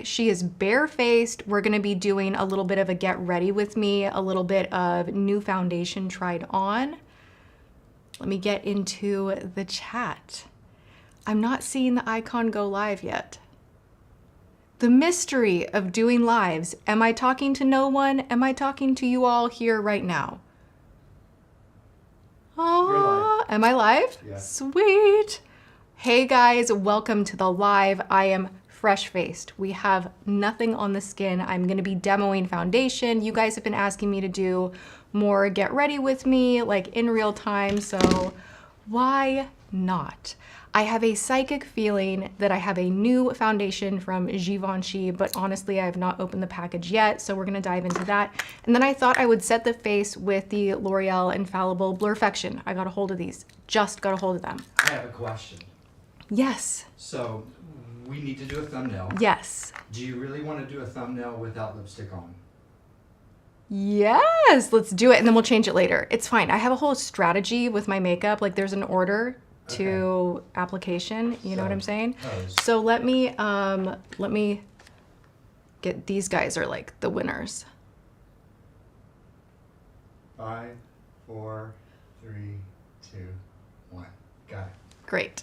She is barefaced. We're gonna be doing a little bit of a get ready with me, a little bit of new foundation tried on. Let me get into the chat. I'm not seeing the icon go live yet. The mystery of doing lives. Am I talking to no one? Am I talking to you all here right now? Oh, am I live? Yeah. Sweet. Hey guys, welcome to the live. I am fresh-faced. We have nothing on the skin. I'm gonna be demoing foundation. You guys have been asking me to do more get ready with me, like in real time, so why not? I have a psychic feeling that I have a new foundation from Givenchy, but honestly, I have not opened the package yet, so we're gonna dive into that. And then I thought I would set the face with the L'Oreal Infallible Blurfection. I got a hold of these, just got a hold of them. I have a question. Yes. So, we need to do a thumbnail. Yes. Do you really want to do a thumbnail without lipstick on? Yes, let's do it, and then we'll change it later. It's fine. I have a whole strategy with my makeup. Like there's an order to application. You know what I'm saying? So let me get, these guys are like the winners. 5, 4, 3, 2, 1. Got it. Great.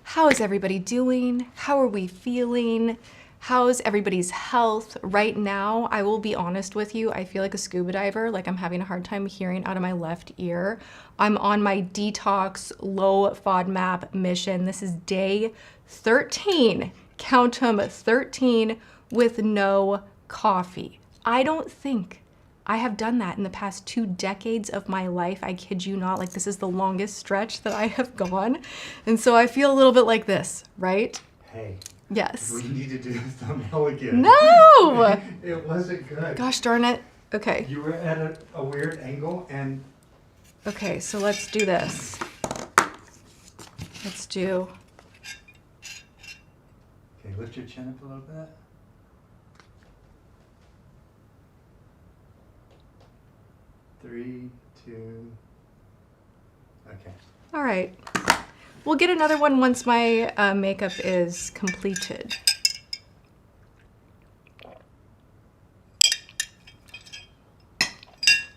How is everybody doing? How are we feeling? How's everybody's health right now? I will be honest with you. I feel like a scuba diver. Like I'm having a hard time hearing out of my left ear. I'm on my detox low FODMAP mission. This is day 13. Count them, 13 with no coffee. I don't think I have done that in the past 2 decades of my life. I kid you not. Like this is the longest stretch that I have gone. And so I feel a little bit like this, right? Hey. Yes. We need to do the thumbnail again. No! It wasn't good. Gosh darn it. Okay. You were at a weird angle and... Okay, so let's do this. Let's do... Okay, lift your chin up a little bit. Three, 2... Okay. All right. We'll get another one once my makeup is completed.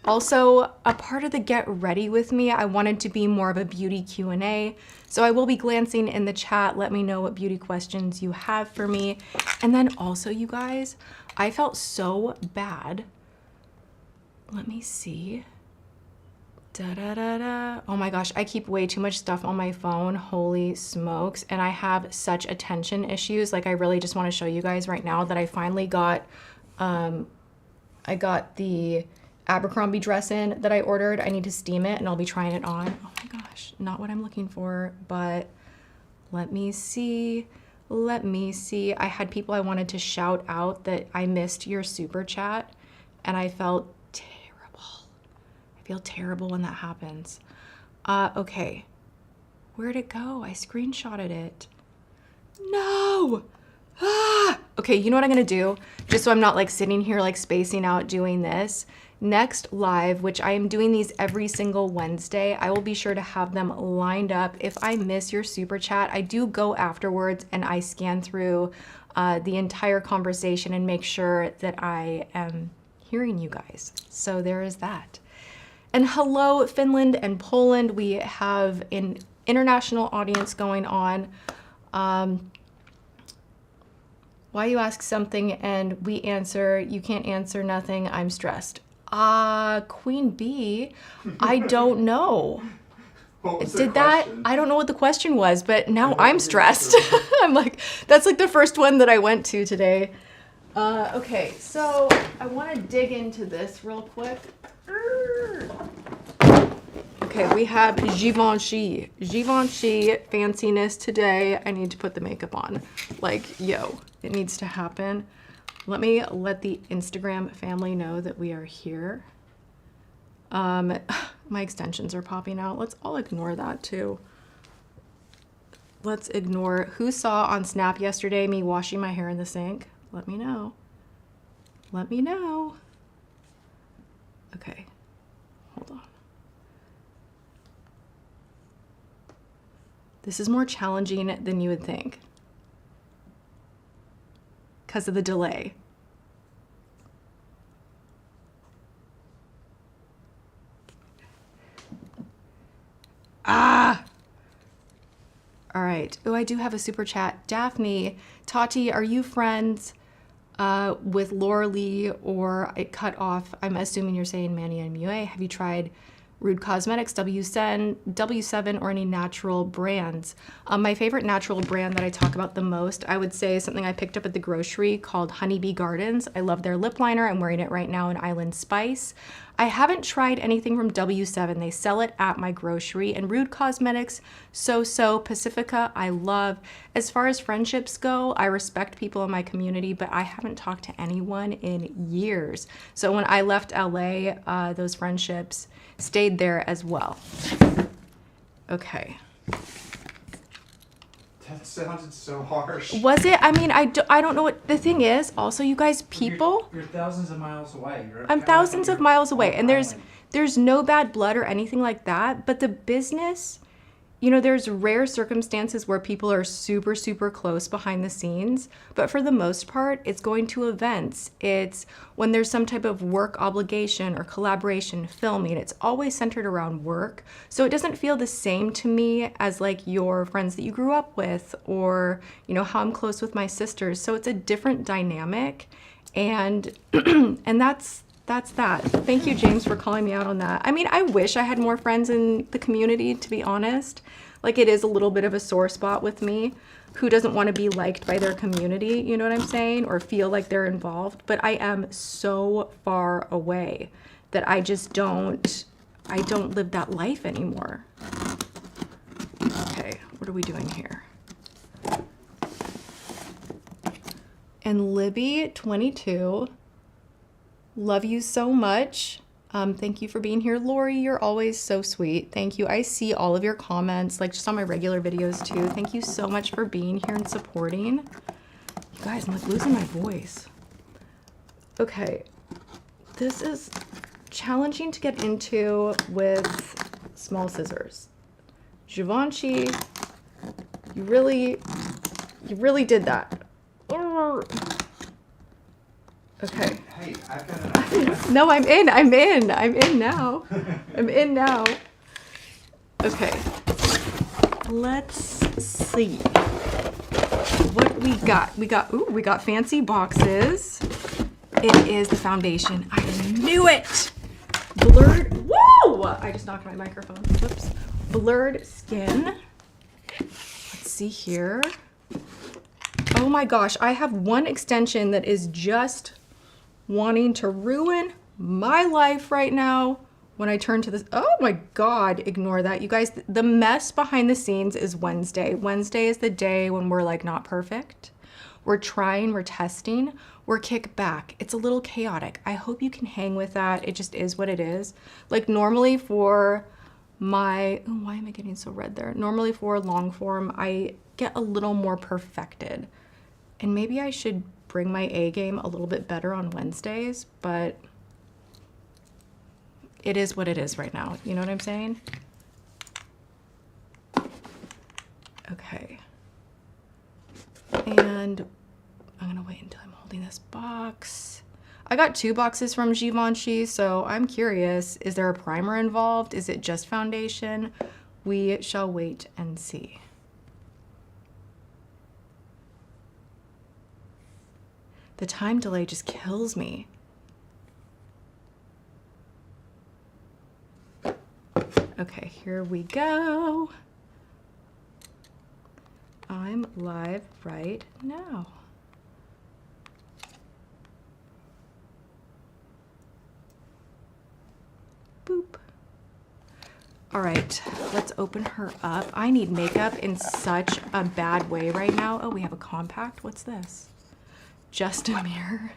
Also, a part of the get ready with me, I wanted to be more of a beauty Q&A. So I will be glancing in the chat. Let me know what beauty questions you have for me. And then also, you guys, I felt so bad. Let me see. Oh my gosh, I keep way too much stuff on my phone. Holy smokes. And I have such attention issues. Like I really just want to show you guys right now that I finally got, I got the Abercrombie dress in that I ordered. I need to steam it and I'll be trying it on. Oh my gosh, not what I'm looking for, but let me see. Let me see. I had people I wanted to shout out that I missed your super chat and I felt feel terrible when that happens. Okay, where'd it go? I screenshotted it. No! Ah! Okay, you know what I'm gonna do? Just so I'm not like sitting here like spacing out doing this. Next live, which I am doing these every single Wednesday, I will be sure to have them lined up. If I miss your super chat, I do go afterwards and I scan through the entire conversation and make sure that I am hearing you guys. So there is that. And hello, Finland and Poland. We have an international audience going on. Why you ask something and we answer, you can't answer nothing, I'm stressed. Queen Bee, I don't know. What was Did the that? question? I don't know what the question was, but now I'm stressed. I'm like, that's like the first one that I went to today. Okay, so I want to dig into this real quick. Okay, we have Givenchy. Givenchy fanciness today. I need to put the makeup on. Like, yo, it needs to happen. Let me let the Instagram family know that we are here. My extensions are popping out. Let's all ignore that too. Let's ignore. Who saw on Snap yesterday me washing my hair in the sink? Let me know. Let me know. Okay, hold on. This is more challenging than you would think. because of the delay. Ah! All right. Oh, I do have a super chat. Daphne, Tati, are you friends with Laura Lee or it cut off? I'm assuming you're saying Manny and MUA. Have you tried Rude Cosmetics, W7, or any natural brands? My favorite natural brand that I talk about the most, I would say something I picked up at the grocery called Honeybee Gardens. I love their lip liner. I'm wearing it right now in Island Spice. I haven't tried anything from W7. They sell it at my grocery. And Rude Cosmetics, So. Pacifica, I love. As far as friendships go, I respect people in my community, but I haven't talked to anyone in years. So when I left LA, those friendships stayed there as well. Okay. That sounded so harsh. Was it? I mean, I don't know what the thing is. Also, you guys, people. You're thousands of miles away. I'm thousands of miles away, and there's no bad blood or anything like that. But the business, you know, there's rare circumstances where people are super, super close behind the scenes. But for the most part, it's going to events. It's when there's some type of work obligation or collaboration, filming. It's always centered around work. So it doesn't feel the same to me as like your friends that you grew up with, or, you know, how I'm close with my sisters. So it's a different dynamic. And, and that's that. Thank you, James, for calling me out on that. I mean, I wish I had more friends in the community, to be honest. Like, it is a little bit of a sore spot with me. Who doesn't want to be liked by their community, you know what I'm saying? Or feel like they're involved. But I am so far away that I just don't live that life anymore. Okay, what are we doing here? And Libby, 22. Love you so much. Thank you for being here. Lori, you're always so sweet. Thank you. I see all of your comments, like just on my regular videos too. Thank you so much for being here and supporting. You guys, I'm like losing my voice. Okay, this is challenging to get into with small scissors. Givenchy, you really did that. Okay. Hey, I've got an idea. No, I'm in now. I'm in now. Okay. Let's see what we got. We got fancy boxes. It is the foundation. I knew it. Blurred. Whoa! I just knocked my microphone. Whoops. Blurred Skin. Let's see here. Oh my gosh, I have one extension that is just wanting to ruin my life right now when I turn to this. Oh my God, ignore that. You guys, the mess behind the scenes is Wednesday. Wednesday is the day when we're like not perfect. We're trying, we're testing, we're kick back. It's a little chaotic. I hope you can hang with that. It just is what it is. Like normally for my, oh, why am I getting so red there? Normally for long form, I get a little more perfected. And maybe I should bring my A game a little bit better on Wednesdays, but it is what it is right now. You know what I'm saying? Okay. And I'm gonna wait until I'm holding this box. I got 2 boxes from Givenchy, so I'm curious, is there a primer involved? Is it just foundation? We shall wait and see. The time delay just kills me. Okay, here we go. I'm live right now. Boop. All right, let's open her up. I need makeup in such a bad way right now. Oh, we have a compact. What's this? Just a mirror.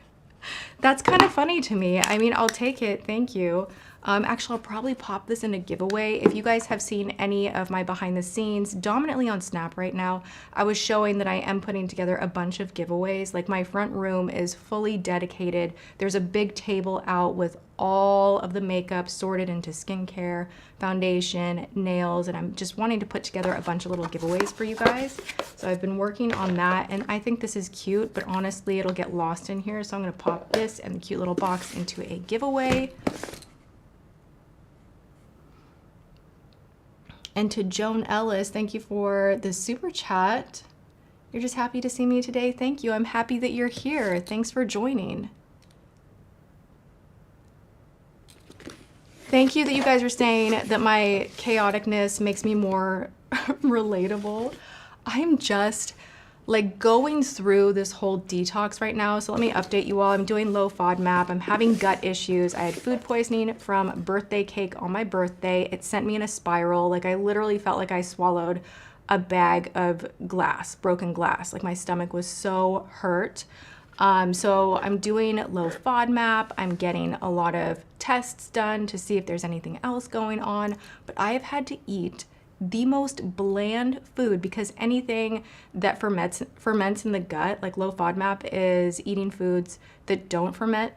That's kind of funny to me. I mean, I'll take it. Thank you. Actually, I'll probably pop this in a giveaway. If you guys have seen any of my behind the scenes, dominantly on Snap right now, I was showing that I am putting together a bunch of giveaways. Like my front room is fully dedicated. There's a big table out with all of the makeup sorted into skincare, foundation, nails, and I'm just wanting to put together a bunch of little giveaways for you guys. So I've been working on that, and I think this is cute, but honestly, it'll get lost in here. So I'm gonna pop this and the cute little box into a giveaway. And to Joan Ellis, thank you for the super chat. You're just happy to see me today. Thank you. I'm happy that you're here. Thanks for joining. Thank you that you guys are saying that my chaoticness makes me more relatable. I'm just like going through this whole detox right now. So let me update you all. I'm doing low FODMAP. I'm having gut issues. I had food poisoning from birthday cake on my birthday. It sent me in a spiral. Like I literally felt like I swallowed a bag of glass, broken glass. Like my stomach was so hurt. So I'm doing low FODMAP. I'm getting a lot of tests done to see if there's anything else going on. But I have had to eat the most bland food because anything that ferments in the gut, like low FODMAP, is eating foods that don't ferment.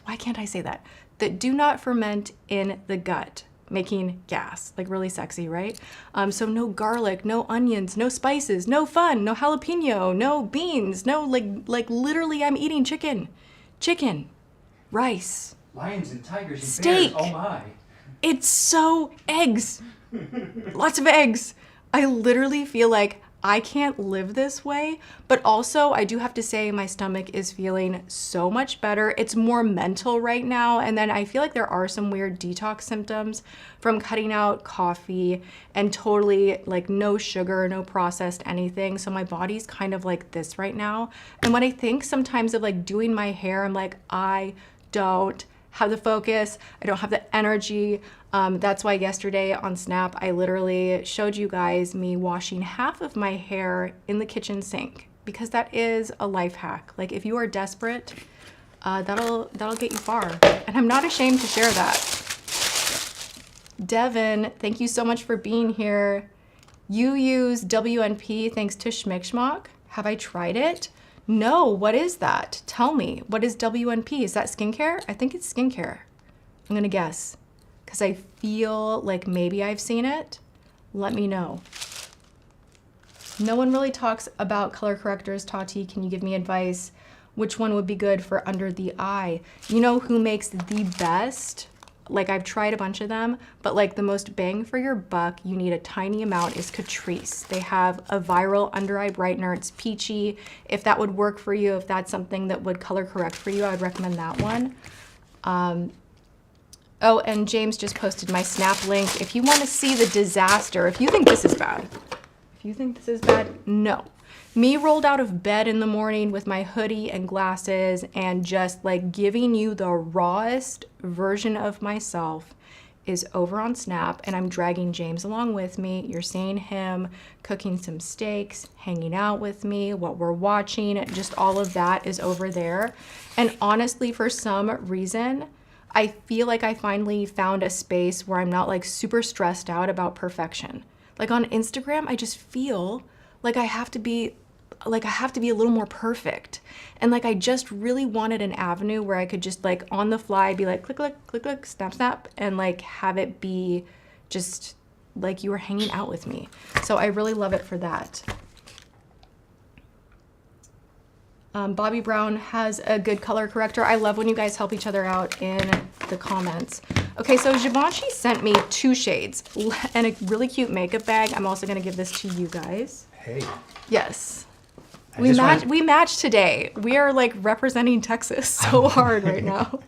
Why can't I say that? That do not ferment in the gut, making gas. Like really sexy, right? So no garlic, no onions, no spices, no fun, no jalapeno, no beans, no like literally I'm eating chicken, rice, Lions and tigers and steak. bears, oh my. It's so eggs. Lots of eggs. I literally feel like I can't live this way, but also I do have to say my stomach is feeling so much better. It's more mental right now. And then I feel like there are some weird detox symptoms from cutting out coffee and totally like no sugar, no processed anything. So my body's kind of like this right now. And when I think sometimes of like doing my hair, I'm like, I don't have the focus. I don't have the energy. That's why yesterday on Snap, I literally showed you guys me washing half of my hair in the kitchen sink because that is a life hack. Like if you are desperate, that'll get you far. And I'm not ashamed to share that. Devin, thank you so much for being here. You use WNP thanks to Schmickschmock. Have I tried it? No, what is that? Tell me, what is WNP? Is that skincare? I think it's skincare. I'm gonna guess. Because I feel like maybe I've seen it. Let me know. No one really talks about color correctors. Tati, can you give me advice? Which one would be good for under the eye? You know who makes the best? Like I've tried a bunch of them, but like the most bang for your buck, you need a tiny amount, is Catrice. They have a viral under eye brightener. It's peachy. If that would work for you, if that's something that would color correct for you, I would recommend that one. Oh, and James just posted my Snap link. If you want to see the disaster, if you think this is bad, no. Me rolled out of bed in the morning with my hoodie and glasses and just like giving you the rawest version of myself is over on Snap, and I'm dragging James along with me. You're seeing him cooking some steaks, hanging out with me, what we're watching, just all of that is over there. And honestly, for some reason, I feel like I finally found a space where I'm not like super stressed out about perfection. Like on Instagram, I just feel like I have to be a little more perfect. And like I just really wanted an avenue where I could just like on the fly be like click, click, click, click, snap, snap, and like have it be just like you were hanging out with me. So I really love it for that. Bobby Brown has a good color corrector. I love when you guys help each other out in the comments. Okay, so Givenchy sent me 2 shades and a really cute makeup bag. I'm also gonna give this to you guys. Hey. Yes. We matched today. We are like representing Texas so hard right now.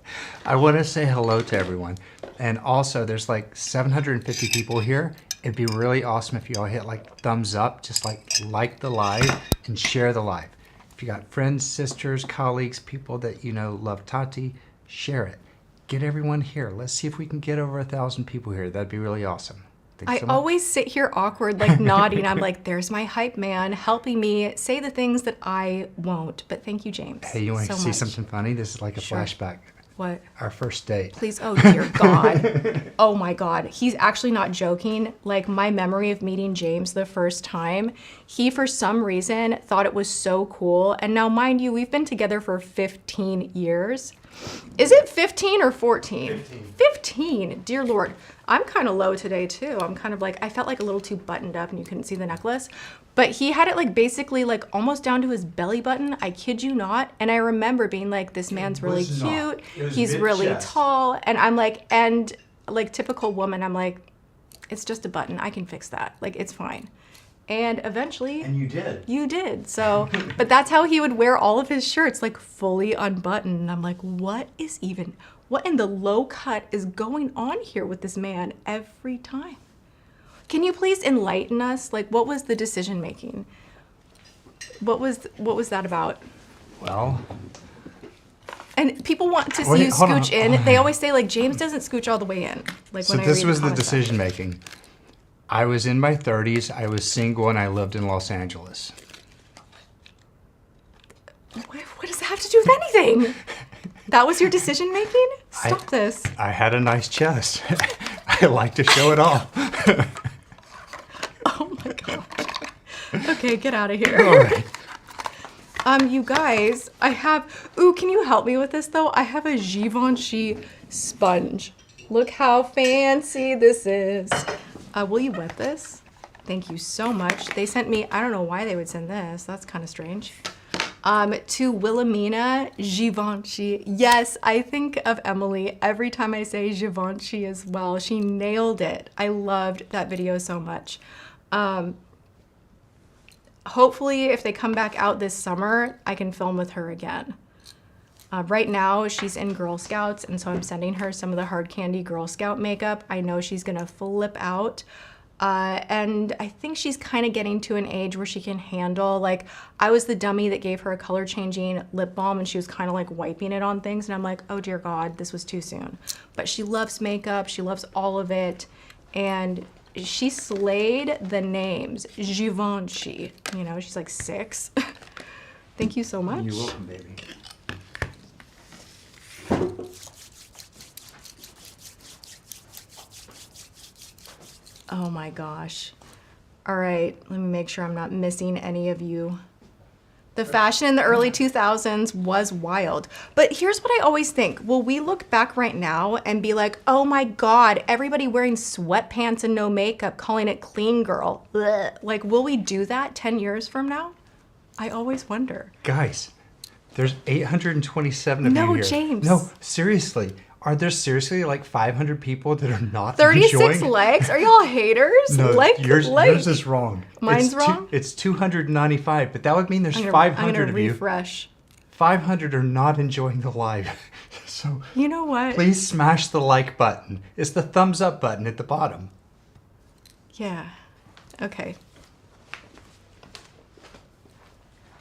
I want to say hello to everyone. And also there's like 750 people here. It'd be really awesome if you all hit like thumbs up, just like the live and share the live. If you got friends, sisters, colleagues, people that you know love Tati, share it. Get everyone here. Let's see if we can get over 1,000 people here. That'd be really awesome. I always sit here awkward, like nodding. I'm like, there's my hype man helping me say the things that I won't. But thank you, James. Hey, you want so to see much. something funny? This is like a Sure. flashback. What? Our first date. Please, oh dear God. Oh my God. He's actually not joking. Like, my memory of meeting James the first time, he for some reason thought it was so cool. And now, mind you, we've been together for 15 years. Is it 15 or 14? 15. 15, dear Lord. I'm kind of low today too. I'm kind of like, I felt like a little too buttoned up and you couldn't see the necklace. But he had it like basically like almost down to his belly button. I kid you not. And I remember being like, this man's really was not. cute. It was He's really mid-chest. tall. And I'm like, and like typical woman, I'm like, it's just a button. I can fix that. Like, it's fine. And eventually And you did. you did. So, but that's how he would wear all of his shirts, like fully unbuttoned. And I'm like, what in the low cut is going on here with this man every time? Can you please enlighten us? Like, what was the decision making? What was that about? Well, And people want to see Wait, you hold on. scooch in. They always say like James doesn't scooch all the way in. Like so when I this read was the comment decision making. I was in my 30s. I was single and I lived in Los Angeles. section. What does that have to do with anything? That was your decision making? Stop this. I had a nice chest. I like to show it off. Oh my god. Okay, get out of here. All right. You guys, I have, ooh, can you help me with this though? I have a Givenchy sponge. Look how fancy this is. Will you wet this? Thank you so much. They sent me, I don't know why they would send this. That's kind of strange. To Wilhelmina Givenchy. Yes, I think of Emily every time I say Givenchy as well. She nailed it. I loved that video so much. Hopefully, if they come back out this summer, I can film with her again. Right now, she's in Girl Scouts, and so I'm sending her some of the hard candy Girl Scout makeup. I know she's gonna flip out. And I think she's kind of getting to an age where she can handle, like, I was the dummy that gave her a color changing lip balm and she was kind of like wiping it on things. And I'm like, oh dear God, this was too soon. But she loves makeup. She loves all of it. And she slayed the names. Givenchy. You know, she's like 6. Thank you so much. You're welcome, baby. Oh my gosh. All right, let me make sure I'm not missing any of you. The fashion in the early 2000s was wild. But here's what I always think. Will we look back right now and be like, oh my God, everybody wearing sweatpants and no makeup, calling it clean girl. Ugh. Like, will we do that 10 years from now? I always wonder. Guys, there's 827 of you No, here. James. No, seriously. Are there seriously like 500 people that are not 36 enjoying? likes? Are y'all haters? No, yours is wrong. Mine's It's wrong? It's 295, but that would mean there's I'm 500 gonna of you. refresh. 500 are not enjoying the live. So You know what? please smash the like button. It's the thumbs up button at the bottom. Yeah. Okay.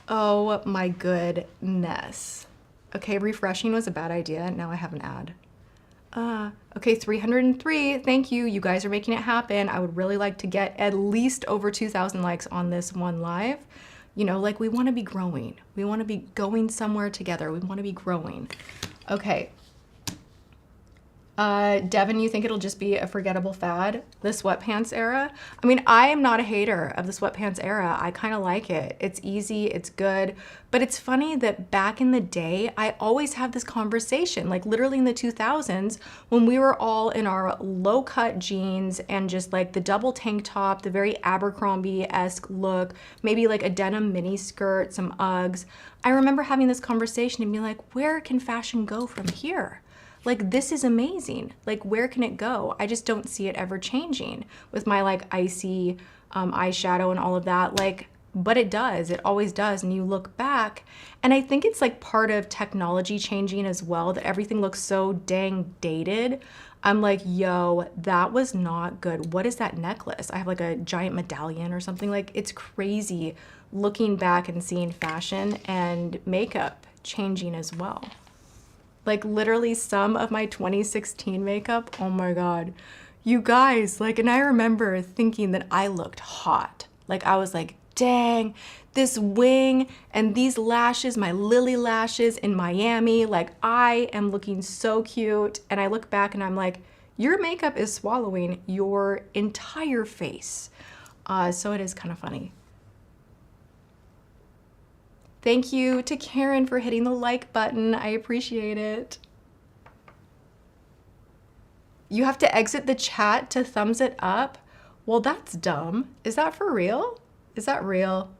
Oh my goodness. Okay, refreshing was a bad idea. Now I have an ad. Okay, 303. Thank you. You guys are making it happen. I would really like to get at least over 2,000 likes on this one live. You know, like, we want to be growing. We want to be going somewhere together. We want to be growing. Okay. Devin, you think it'll just be a forgettable fad, the sweatpants era? I mean, I am not a hater of the sweatpants era. I kind of like it. It's easy, it's good. But it's funny that back in the day, I always have this conversation, like literally in the 2000s, when we were all in our low-cut jeans and just like the double tank top, the very Abercrombie-esque look, maybe like a denim mini skirt, some Uggs. I remember having this conversation and being like, where can fashion go from here? Like, this is amazing. Like, where can it go? I just don't see it ever changing with my like icy eyeshadow and all of that. Like, but it does. It always does. And you look back, and I think it's like part of technology changing as well, that everything looks so dang dated. I'm like, yo, that was not good. What is that necklace? I have like a giant medallion or something. Like, it's crazy looking back and seeing fashion and makeup changing as well. Like, literally some of my 2016 makeup, oh my God. You guys, like, and I remember thinking that I looked hot. Like, I was like, dang, this wing and these lashes, my lily lashes in Miami. Like, I am looking so cute. And I look back and I'm like, your makeup is swallowing your entire face. So it is kind of funny. Thank you to Karen for hitting the like button. I appreciate it. You have to exit the chat to thumbs it up? Well, that's dumb. Is that for real? Is that real?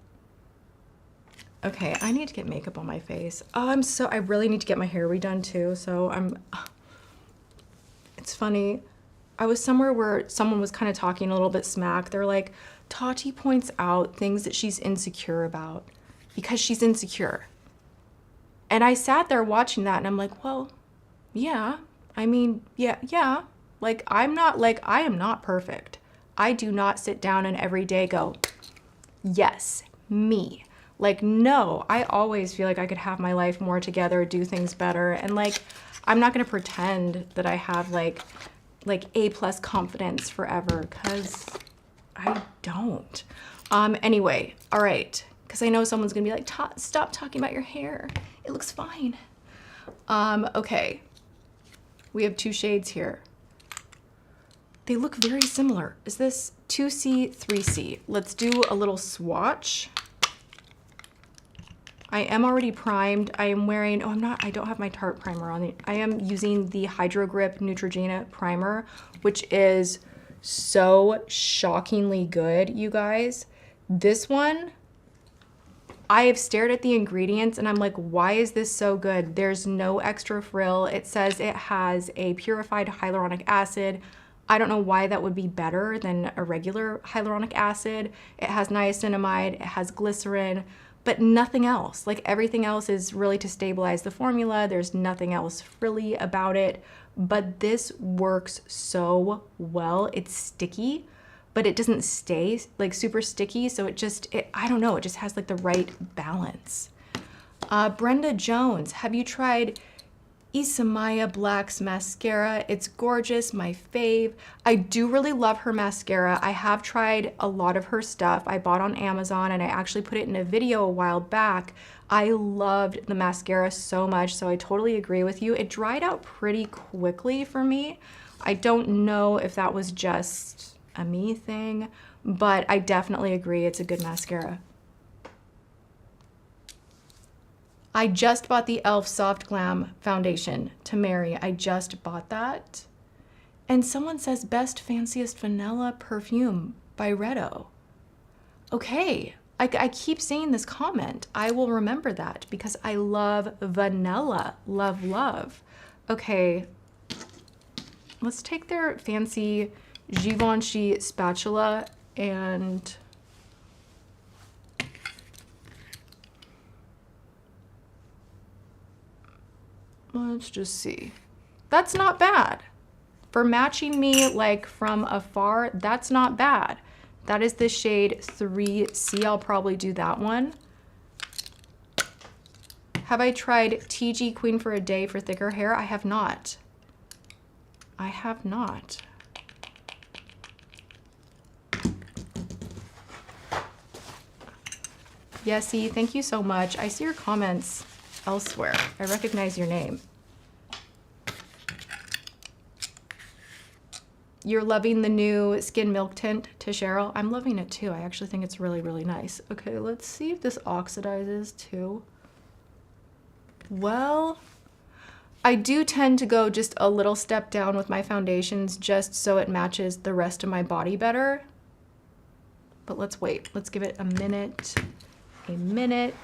Okay, I need to get makeup on my face. Oh, I really need to get my hair redone too. It's funny. I was somewhere where someone was kind of talking a little bit smack. They're like, Tati points out things that she's insecure about because she's insecure. And I sat there watching that and I'm like, well, yeah. I mean, yeah. Like, I am not perfect. I do not sit down and every day go, yes, me. Like, no, I always feel like I could have my life more together, do things better. And like, I'm not gonna pretend that I have like A+ confidence forever, because I don't. Anyway, all right, because I know someone's gonna be like, stop talking about your hair. It looks fine. Okay, we have 2 shades here. They look very similar. Is this 2C, 3C? Let's do a little swatch. I am already primed. I am wearing, I don't have my Tarte primer on. I am using the Hydro Grip Neutrogena primer, which is so shockingly good, you guys. This one, I have stared at the ingredients and I'm like, why is this so good? There's no extra frill. It says it has a purified hyaluronic acid. I don't know why that would be better than a regular hyaluronic acid. It has niacinamide, it has glycerin, but nothing else. Like, everything else is really to stabilize the formula. There's nothing else frilly about it, but this works so well. It's sticky, but it doesn't stay like super sticky. So I don't know, it just has like the right balance. Brenda Jones, have you tried Isamaya Black's mascara? It's gorgeous, my fave. I do really love her mascara. I have tried a lot of her stuff. I bought on Amazon and I actually put it in a video a while back. I loved the mascara so much, so I totally agree with you. It dried out pretty quickly for me. I don't know if that was just a me thing, but I definitely agree it's a good mascara. I just bought the e.l.f. Soft Glam foundation to marry. I just bought that. And someone says best fanciest vanilla perfume by Redo. Okay, I keep seeing this comment. I will remember that because I love vanilla. Love, love. Okay, let's take their fancy Givenchy spatula and let's just see. That's not bad. For matching me like from afar, that's not bad. That is the shade 3C. I'll probably do that one. Have I tried TG Queen for a Day for thicker hair? I have not. I have not. Yesy, thank you so much. I see your comments elsewhere. I recognize your name. You're loving the new Skin Milk Tint to Cheryl? I'm loving it too. I actually think it's really, really nice. Okay, let's see if this oxidizes too. Well, I do tend to go just a little step down with my foundations just so it matches the rest of my body better. But let's wait. Let's give it a minute. A minute.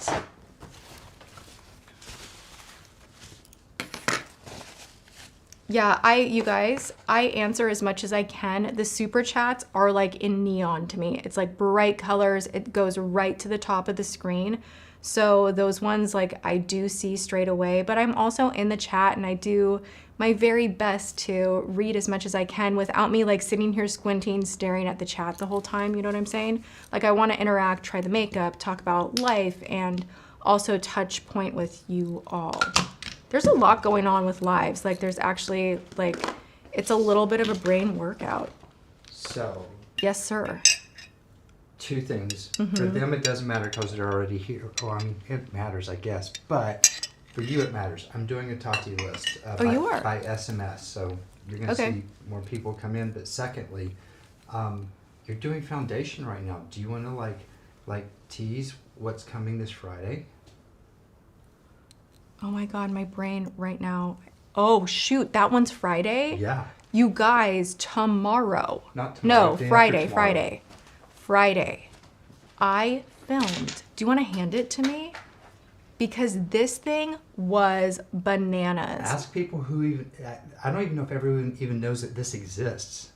Yeah, you guys, I answer as much as I can. The super chats are like in neon to me. It's like bright colors. It goes right to the top of the screen. So those ones, like, I do see straight away, but I'm also in the chat and I do my very best to read as much as I can without me like sitting here squinting, staring at the chat the whole time. You know what I'm saying? Like, I want to interact, try the makeup, talk about life, and also touch point with you all. There's a lot going on with lives. Like, there's actually, like, it's a little bit of a brain workout. So. Yes, sir. two things. Mm-hmm. For them, it doesn't matter because they're already here. Well, I mean, it matters, I guess. But for you, it matters. I'm doing a Tati list you are? by SMS. So you're going to Okay. see more people come in. But secondly, you're doing foundation right now. Do you want to like tease what's coming this Friday? Oh my God, my brain right now. Oh shoot, that one's Friday? Yeah. You guys, tomorrow. Not tomorrow. No, day after Friday, tomorrow. Friday. Friday. I filmed. Do you want to hand it to me? Because this thing was bananas. Ask people who even, I don't even know if everyone even knows that this exists.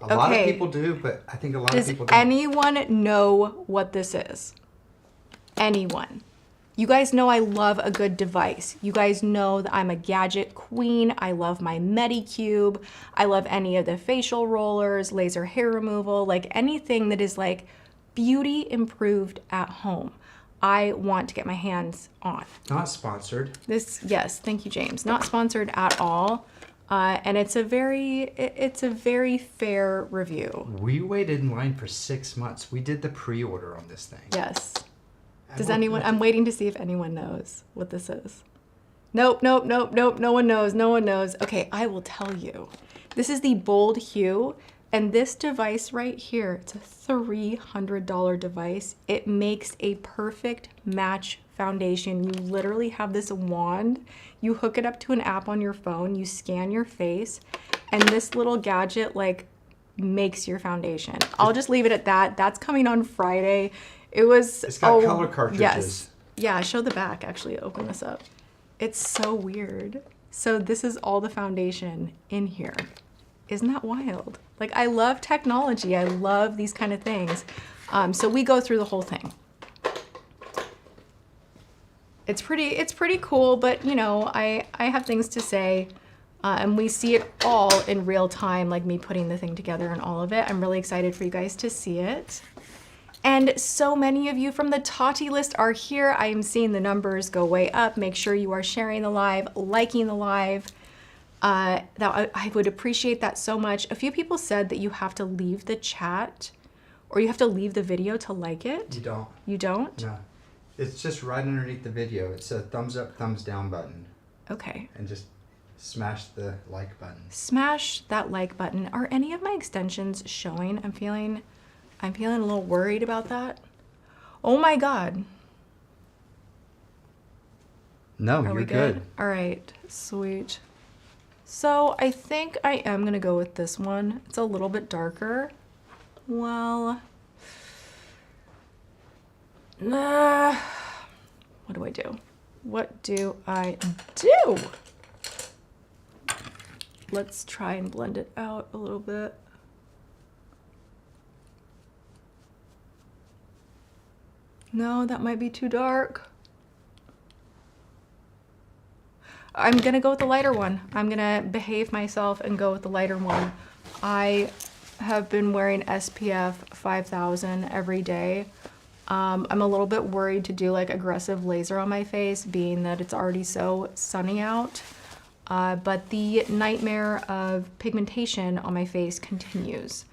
A lot of Okay. people do, but I think a lot Does of people don't. anyone know what this is? Anyone? You guys know I love a good device. You guys know that I'm a gadget queen. I love my Medicube. I love any of the facial rollers, laser hair removal, like anything that is like beauty improved at home. I want to get my hands on. Not sponsored. This, yes, thank you, James. Not sponsored at all. And it's a very fair review. We waited in line for 6 months. We did the pre-order on this thing. Yes. And Does we're- anyone, I'm waiting to see if anyone knows what this is. Nope. No one knows. No one knows. Okay, I will tell you. This is the Bold Hue, and this device right here, it's a $300 device. It makes a perfect match foundation. You literally have this wand. You hook it up to an app on your phone. You scan your face, and this little gadget like makes your foundation. I'll just leave it at that. That's coming on Friday. It's got color cartridges. Yes. Yeah, show the back. Actually, open this up. It's so weird. So this is all the foundation in here. Isn't that wild? Like, I love technology. I love these kind of things. So we go through the whole thing. It's pretty cool, but you know, I have things to say. And we see it all in real time, like me putting the thing together and all of it. I'm really excited for you guys to see it. And so many of you from the Tati list are here. I am seeing the numbers go way up. Make sure you are sharing the live, liking the live. I would appreciate that so much. A few people said that you have to leave the chat or you have to leave the video to like it. You don't. You don't? No. It's just right underneath the video. It's a thumbs up, thumbs down button. Okay. And just smash the like button. Smash that like button. Are any of my extensions showing? I'm feeling a little worried about that. Oh my God. No, Are you're we good? All right, sweet. So I think I am gonna go with this one. It's a little bit darker. Well, what do I do? What do I do? Let's try and blend it out a little bit. No, that might be too dark. I'm gonna go with the lighter one. I'm gonna behave myself and go with the lighter one. I have been wearing SPF 5000 every day. I'm a little bit worried to do like aggressive laser on my face, being that it's already so sunny out. But the nightmare of pigmentation on my face continues.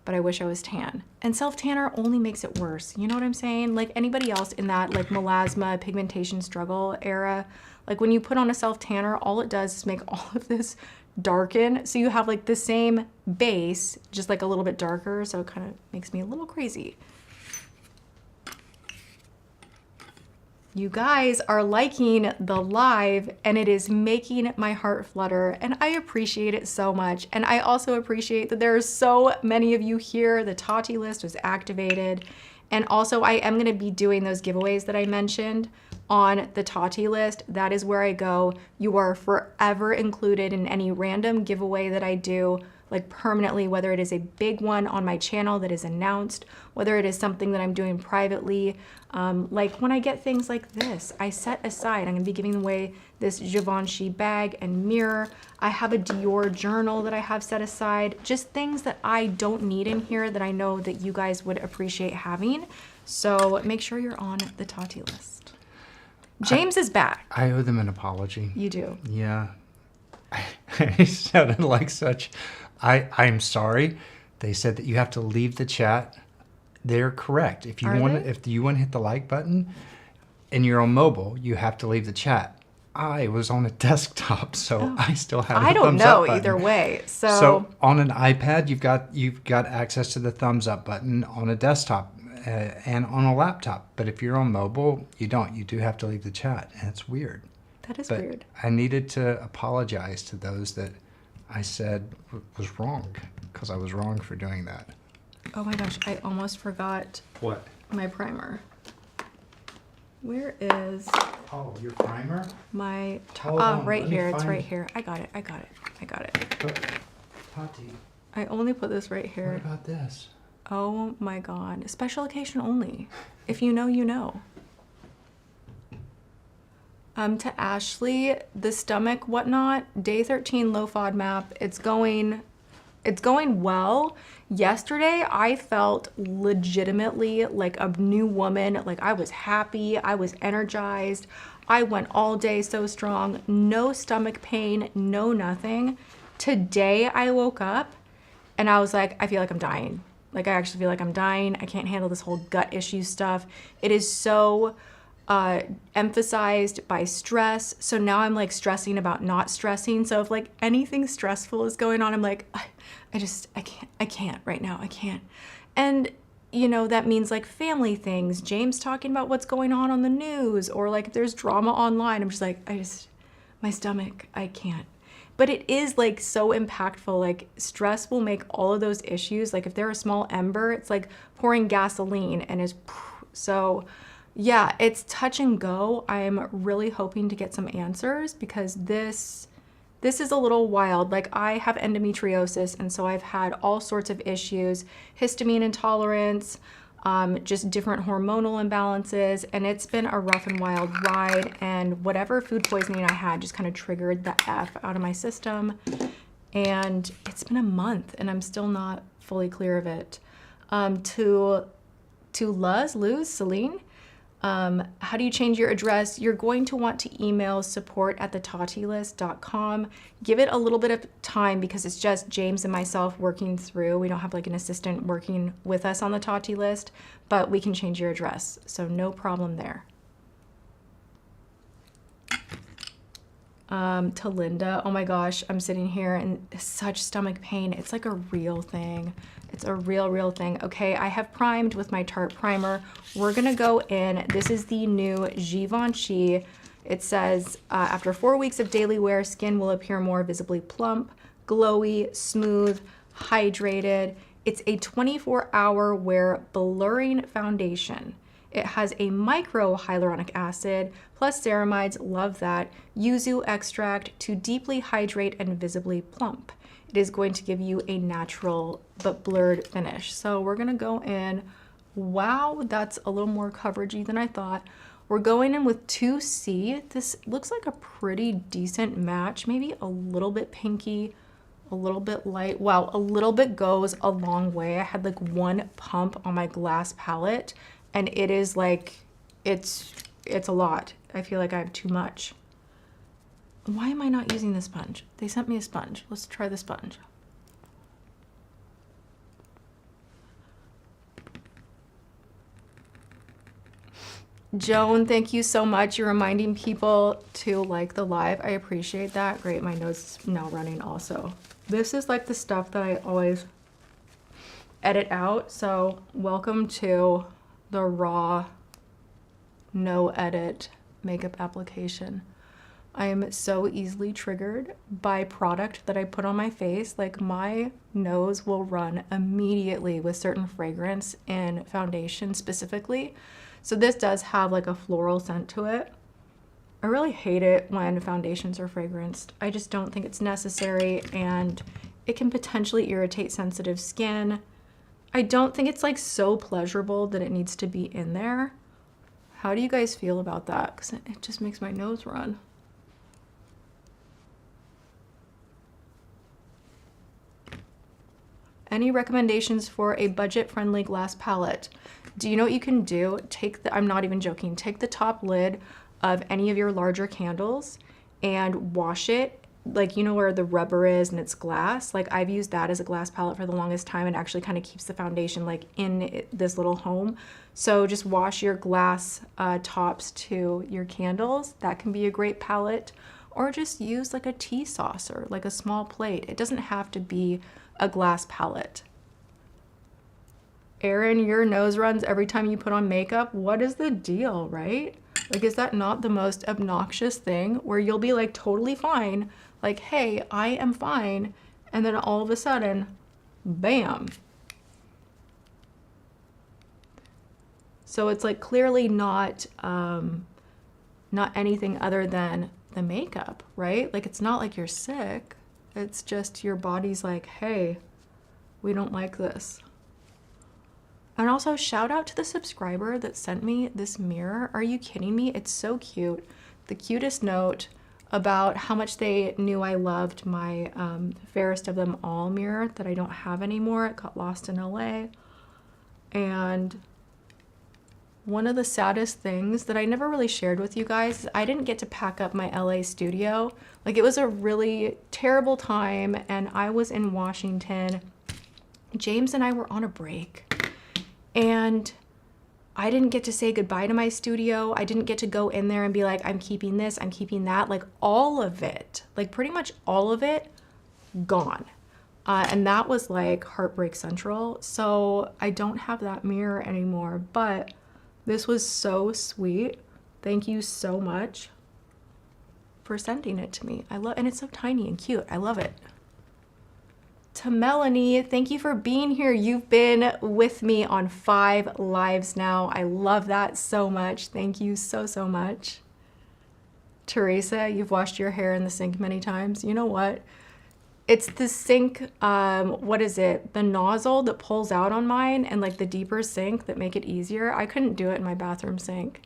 But I wish I was tan. And self-tanner only makes it worse. You know what I'm saying? Like anybody else in that like melasma pigmentation struggle era, like when you put on a self-tanner, all it does is make all of this darken. So you have like the same base, just like a little bit darker. So it kind of makes me a little crazy. You guys are liking the live and it is making my heart flutter and I appreciate it so much. And I also appreciate that there are so many of you here. The Tati list was activated. And also I am gonna be doing those giveaways that I mentioned on the Tati list. That is where I go. You are forever included in any random giveaway that I do, like permanently, whether it is a big one on my channel that is announced, whether it is something that I'm doing privately. Like when I get things like this, I set aside, I'm gonna be giving away this Givenchy bag and mirror. I have a Dior journal that I have set aside, just things that I don't need in here that I know that you guys would appreciate having. So make sure you're on the Tati list. James is back. I owe them an apology. You do. Yeah. I sounded like such. I'm sorry. They said that you have to leave the chat. They're correct. If you Are want, they? if you want to hit the like button, and you're on mobile, you have to leave the chat. I was on a desktop, so I still have I the don't thumbs know up button. either way. So on an iPad, you've got access to the thumbs up button on a desktop and on a laptop. But if you're on mobile, you don't. You do have to leave the chat, and it's weird. That is But weird. I needed to apologize to those that I said was wrong, because I was wrong for doing that. Oh my gosh, I almost forgot What? my primer. Where is Oh, your primer? my... Hold on, right let me here. It's find right it. here. I got it. I got it. I got it. Tati, I only put this right what here. about this? Oh my god. Special occasion only. If you know, you know. To Ashley, the stomach whatnot, day 13 low FODMAP. It's going well. Yesterday, I felt legitimately like a new woman. Like I was happy, I was energized. I went all day so strong, no stomach pain, no nothing. Today I woke up and I was like, I feel like I'm dying. Like I actually feel like I'm dying. I can't handle this whole gut issue stuff. It is so emphasized by stress. So now I'm like stressing about not stressing. So if like anything stressful is going on, I'm like, I can't right now. I can't. And you know, that means like family things, James talking about what's going on the news, or like if there's drama online, I'm just like, my stomach, I can't. But it is like so impactful. Like stress will make all of those issues. Like if they're a small ember, it's like pouring gasoline and is so. Yeah, it's touch and go. I'm really hoping to get some answers because this is a little wild. Like I have endometriosis, and so I've had all sorts of issues, histamine intolerance, just different hormonal imbalances, and it's been a rough and wild ride, and whatever food poisoning I had just kind of triggered the F out of my system, and it's been a month and I'm still not fully clear of it. To Celine, how do you change your address? You're going to want to email support@thetattilist.com. Give it a little bit of time because it's just James and myself working through. We don't have like an assistant working with us on the Tati list, but we can change your address. So no problem there. To Linda, oh my gosh, I'm sitting here in such stomach pain. It's like a real thing. It's a real thing. Okay, I have primed with my Tarte primer. We're gonna go in. This is the new Givenchy. It says, after 4 weeks of daily wear, skin will appear more visibly plump, glowy, smooth, hydrated. It's a 24-hour wear blurring foundation. It has a micro hyaluronic acid plus ceramides, love that, yuzu extract to deeply hydrate and visibly plump. It is going to give you a natural but blurred finish. So we're gonna go in, wow, that's a little more coveragey than I thought. We're going in with 2C. This looks like a pretty decent match, maybe a little bit pinky, a little bit light. Wow, a little bit goes a long way. I had like one pump on my glass palette, and it is like, it's a lot. I feel like I have too much. Why am I not using the sponge? They sent me a sponge. Let's try the sponge. Joan, thank you so much. You're reminding people to like the live. I appreciate that. Great, my nose is now running also. This is like the stuff that I always edit out. So welcome to the raw, no edit makeup application. I am so easily triggered by product that I put on my face. Like my nose will run immediately with certain fragrance and foundation specifically. So this does have like a floral scent to it. I really hate it when foundations are fragranced. I just don't think it's necessary, and it can potentially irritate sensitive skin. I don't think it's like so pleasurable that it needs to be in there. How do you guys feel about that? Because it just makes my nose run. Any recommendations for a budget-friendly glass palette? Do you know what you can do? Take the, I'm not even joking, take the top lid of any of your larger candles and wash it. like, you know where the rubber is and it's glass? Like I've used that as a glass palette for the longest time. It actually kind of keeps the foundation like in this little home. So just wash your glass tops to your candles. That can be a great palette. Or just use like a tea saucer, like a small plate. It doesn't have to be a glass palette. Erin, your nose runs every time you put on makeup. What is the deal, right? Like, is that not the most obnoxious thing where you'll be like totally fine? Like, hey, I am fine. And then all of a sudden, bam. So it's like clearly not anything other than the makeup, right? Like it's not like you're sick. It's just your body's like, hey, we don't like this. And also shout out to the subscriber that sent me this mirror. Are you kidding me? It's so cute. The cutest note about how much they knew I loved my Fairest of Them All mirror that I don't have anymore. It got lost in LA. And one of the saddest things that I never really shared with you guys is I didn't get to pack up my LA studio. Like it was a really terrible time and I was in Washington. James and I were on a break and I didn't get to say goodbye to my studio. I didn't get to go in there and be like, I'm keeping this, I'm keeping that. Like all of it, like pretty much all of it gone. And that was like Heartbreak Central. So I don't have that mirror anymore, but this was so sweet. Thank you so much for sending it to me. And it's so tiny and cute. I love it. To Melanie, thank you for being here. You've been with me on 5 lives now. I love that so much. Thank you so, so much. Teresa, you've washed your hair in the sink many times. You know what? It's the sink, what is it? The nozzle that pulls out on mine and like the deeper sink that make it easier. I couldn't do it in my bathroom sink.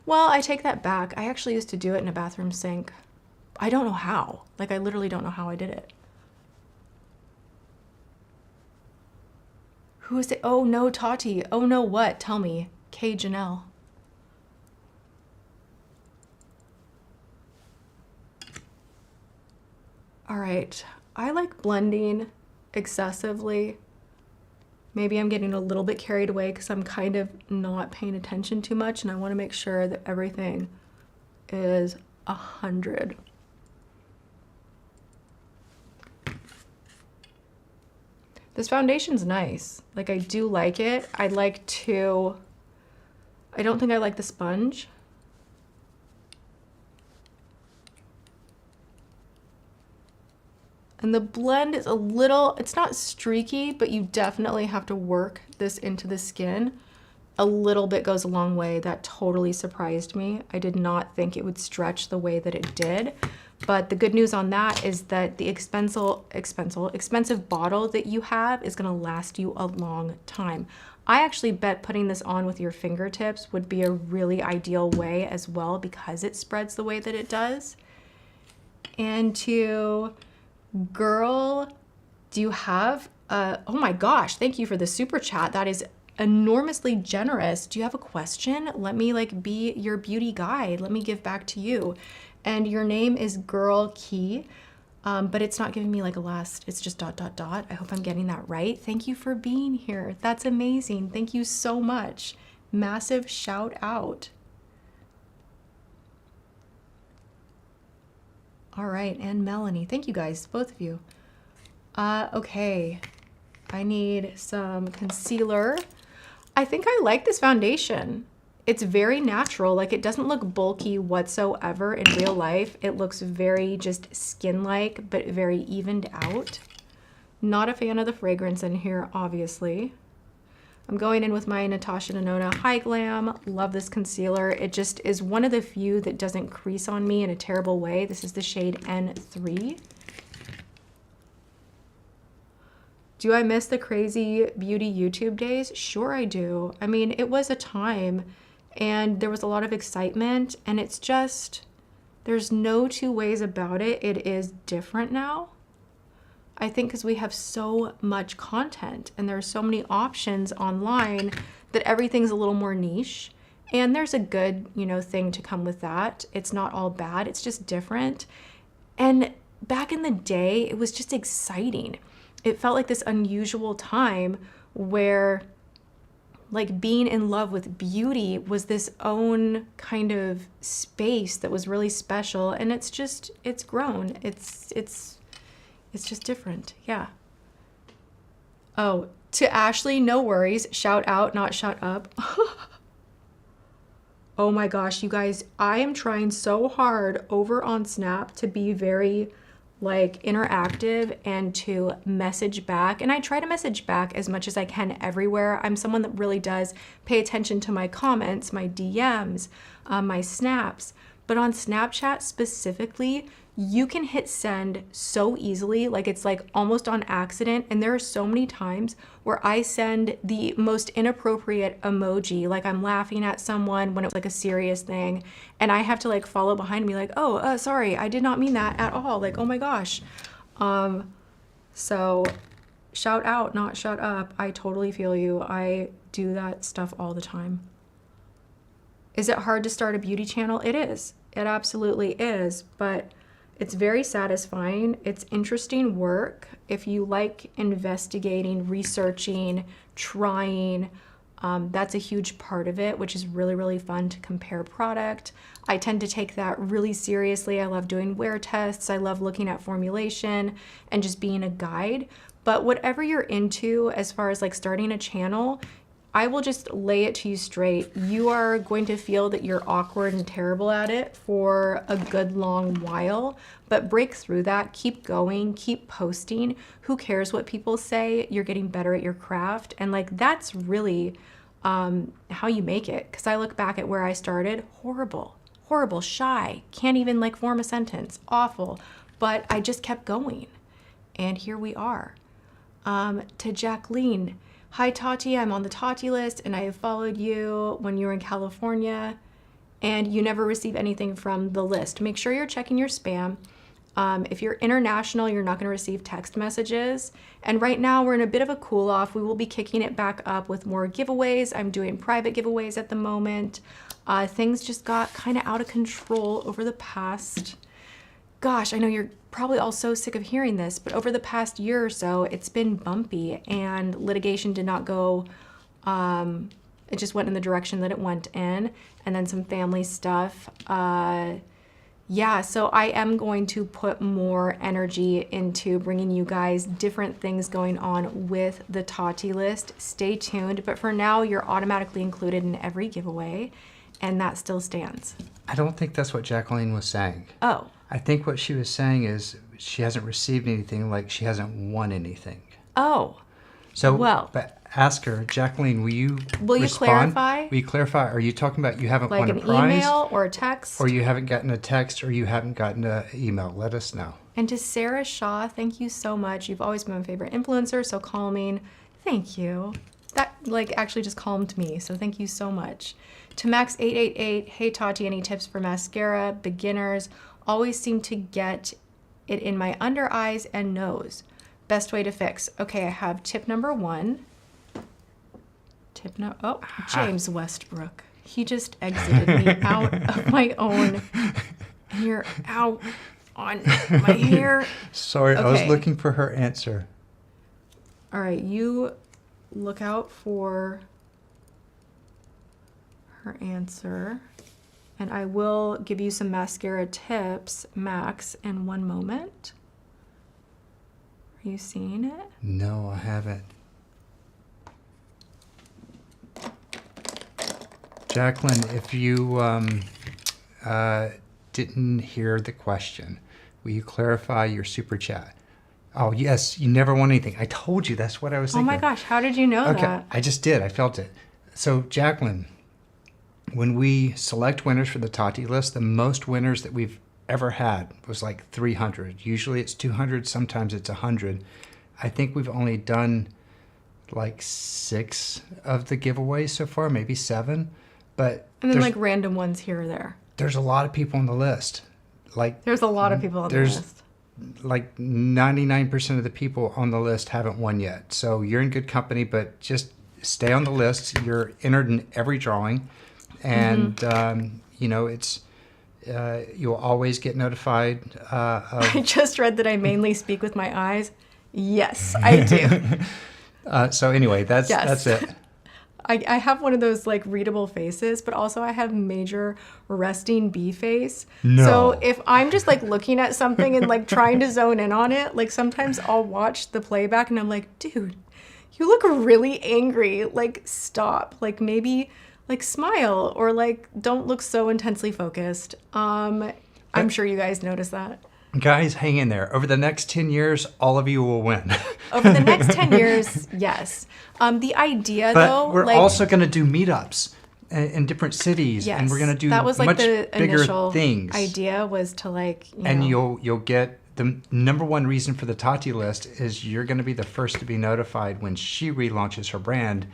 Well, I take that back. I actually used to do it in a bathroom sink. I don't know how. Like I literally don't know how I did it. Who is it? Oh no, Tati. Oh no, what? Tell me. K. Janelle. All right. I like blending excessively. Maybe I'm getting a little bit carried away because I'm kind of not paying attention too much and I want to make sure that everything is 100. This foundation's nice. Like I do like it. I don't think I like the sponge. And the blend is a little, it's not streaky, but you definitely have to work this into the skin. A little bit goes a long way. That totally surprised me. I did not think it would stretch the way that it did. But the good news on that is that the expensive bottle that you have is gonna last you a long time. I actually bet putting this on with your fingertips would be a really ideal way as well because it spreads the way that it does. And to Girl, do you have, oh my gosh, thank you for the super chat. That is enormously generous. Do you have a question? Let me like be your beauty guide. Let me give back to you. And your name is Girl Key, but it's not giving me like a last, it's just ... I hope I'm getting that right. Thank you for being here. That's amazing. Thank you so much. Massive shout out. All right, and Melanie, thank you guys, both of you. Okay, I need some concealer. I think I like this foundation. It's very natural, like it doesn't look bulky whatsoever in real life. It looks very just skin-like, but very evened out. Not a fan of the fragrance in here, obviously. I'm going in with my Natasha Denona High Glam. Love this concealer. It just is one of the few that doesn't crease on me in a terrible way. This is the shade N3. Do I miss the crazy beauty YouTube days? Sure I do. I mean, it was a time and there was a lot of excitement and it's just, there's no two ways about it. It is different now. I think because we have so much content and there's so many options online that everything's a little more niche. And there's a good, thing to come with that. It's not all bad, it's just different. And back in the day, it was just exciting. It felt like this unusual time where like being in love with beauty was this own kind of space that was really special, and it's grown. It's just different. Yeah. Oh, to Ashley, no worries. Shout out, not shut up. Oh my gosh, you guys, I am trying so hard over on Snap to be very like interactive and to message back. And I try to message back as much as I can everywhere. I'm someone that really does pay attention to my comments, my DMs, my snaps. But on Snapchat specifically, you can hit send so easily, like it's like almost on accident. And there are so many times where I send the most inappropriate emoji, like I'm laughing at someone when it was like a serious thing, and I have to like follow behind me like, oh, sorry, I did not mean that at all. Like, oh my gosh. So shout out, not shut up. I totally feel you. I do that stuff all the time. Is it hard to start a beauty channel? It is. It absolutely is, but it's very satisfying. It's interesting work. If you like investigating, researching, trying, that's a huge part of it, which is really, really fun to compare product. I tend to take that really seriously. I love doing wear tests. I love looking at formulation and just being a guide. But whatever you're into, as far as like starting a channel, I will just lay it to you straight. You are going to feel that you're awkward and terrible at it for a good long while, but break through that, keep going, keep posting. Who cares what people say? You're getting better at your craft. And like, that's really how you make it. Cause I look back at where I started, horrible, shy, can't even like form a sentence, awful, but I just kept going. And here we are. To Jacqueline, hi Tati, I'm on the Tati list and I have followed you when you were in California and you never receive anything from the list. Make sure you're checking your spam. If you're international, you're not gonna receive text messages. And right now we're in a bit of a cool off. We will be kicking it back up with more giveaways. I'm doing private giveaways at the moment. Things just got kind of out of control over the past, gosh, I know you're probably all so sick of hearing this, but over the past year or so, it's been bumpy and litigation did not go, it just went in the direction that it went in, and then some family stuff. Yeah, so I am going to put more energy into bringing you guys different things going on with the Tati list. Stay tuned, but for now, you're automatically included in every giveaway, and that still stands. I don't think that's what Jacqueline was saying. Oh. I think what she was saying is she hasn't received anything, like she hasn't won anything. Oh. So, well, but ask her, Jacqueline, will you clarify? Will you clarify? Are you talking about you haven't like won a an prize? Email or a text? Or you haven't gotten a text or you haven't gotten an email? Let us know. And to Sarah Shaw, thank you so much. You've always been my favorite influencer, so calming. Thank you. That like actually just calmed me, so thank you so much. To Max888, hey Tati, any tips for mascara? Beginners always seem to get it in my under eyes and nose. Best way to fix. Okay, I have tip number 1. Oh, James Westbrook. He just exited me out of my own. And you're out on my hair. Sorry, okay. I was looking for her answer. All right, you look out for her answer. And I will give you some mascara tips, Max, in one moment. Are you seeing it? No, I haven't. Jacqueline, if you didn't hear the question, will you clarify your super chat? Oh, yes, you never won anything. I told you, that's what I was thinking. Oh my gosh, how did you know that? I just did, I felt it. So, Jacqueline, when we select winners for the Tati list, the most winners that we've ever had was like 300. Usually it's 200, sometimes it's 100. I think we've only done like 6 of the giveaways so far, maybe 7. But and then like random ones here or there. There's a lot of people on the list. Like there's a lot of people on the list. Like 99% of the people on the list haven't won yet. So you're in good company, but just stay on the list. You're entered in every drawing. And, you know, it's You'll always get notified of... I just read that I mainly speak with my eyes. Yes, I do. So anyway, that's it. I have one of those like readable faces, but also I have major resting bee face. No. So if I'm just like looking at something and like trying to zone in on it, like sometimes I'll watch the playback and I'm like, dude, you look really angry. Like stop. Like maybe like smile or like don't look so intensely focused. I'm sure you guys notice that. Guys, hang in there. Over the next 10 years, all of you will win. Over the next 10 years, yes. The idea, but though, we're like, also going to do meetups in different cities, yes, and we're going to do that was like much the bigger initial things. idea was to like, And you'll get the number one reason for the Tati list is you're going to be the first to be notified when she relaunches her brand,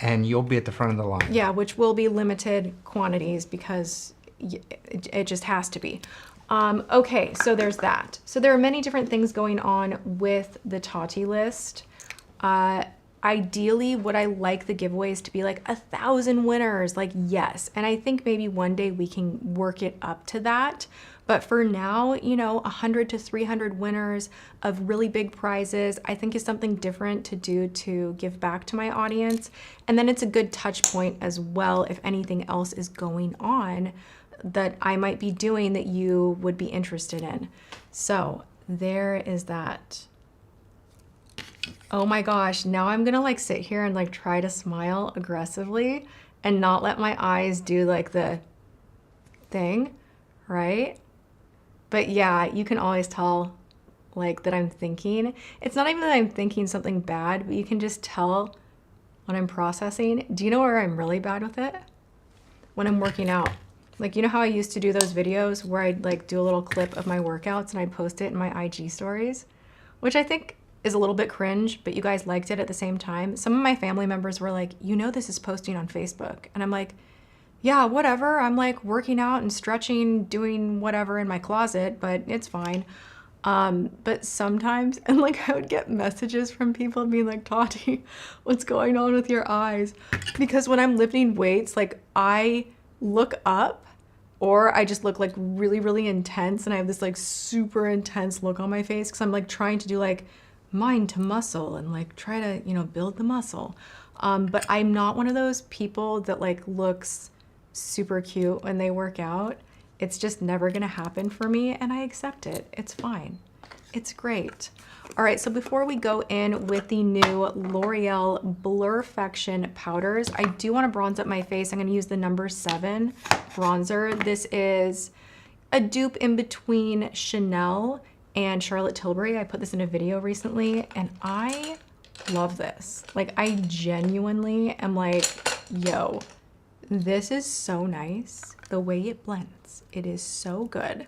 and you'll be at the front of the line. Yeah, which will be limited quantities because it just has to be. Okay, so there's that. So there are many different things going on with the Tati list. Ideally, would I like the giveaways to be like 1,000 winners? Like, yes. And I think maybe one day we can work it up to that. But for now, 100 to 300 winners of really big prizes, I think is something different to do to give back to my audience. And then it's a good touch point as well if anything else is going on that I might be doing that you would be interested in. So there is that. Oh my gosh, now I'm gonna like sit here and like try to smile aggressively and not let my eyes do like the thing, right? But yeah, you can always tell like that I'm thinking. It's not even that I'm thinking something bad, but you can just tell when I'm processing. Do you know where I'm really bad with it? When I'm working out. Like, you know how I used to do those videos where I'd like do a little clip of my workouts and I'd post it in my IG stories, which I think is a little bit cringe, but you guys liked it at the same time. Some of my family members were like, this is posting on Facebook. And I'm like, yeah, whatever. I'm like working out and stretching, doing whatever in my closet, but it's fine. But sometimes, and like I would get messages from people being like, Tati, what's going on with your eyes? Because when I'm lifting weights, like I look up or I just look like really, really intense and I have this like super intense look on my face because I'm like trying to do like mind to muscle and like try to, build the muscle. But I'm not one of those people that like looks super cute when they work out. It's just never gonna happen for me and I accept it. It's fine. It's great. All right, so before we go in with the new L'Oreal Blurfection powders, I do want to bronze up my face. I'm going to use the number 7 bronzer. This is a dupe in between Chanel and Charlotte Tilbury. I put this in a video recently and I love this. Like I genuinely am like, yo, this is so nice. The way it blends, it is so good.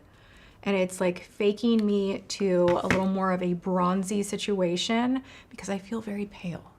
And it's like faking me to a little more of a bronzy situation because I feel very pale.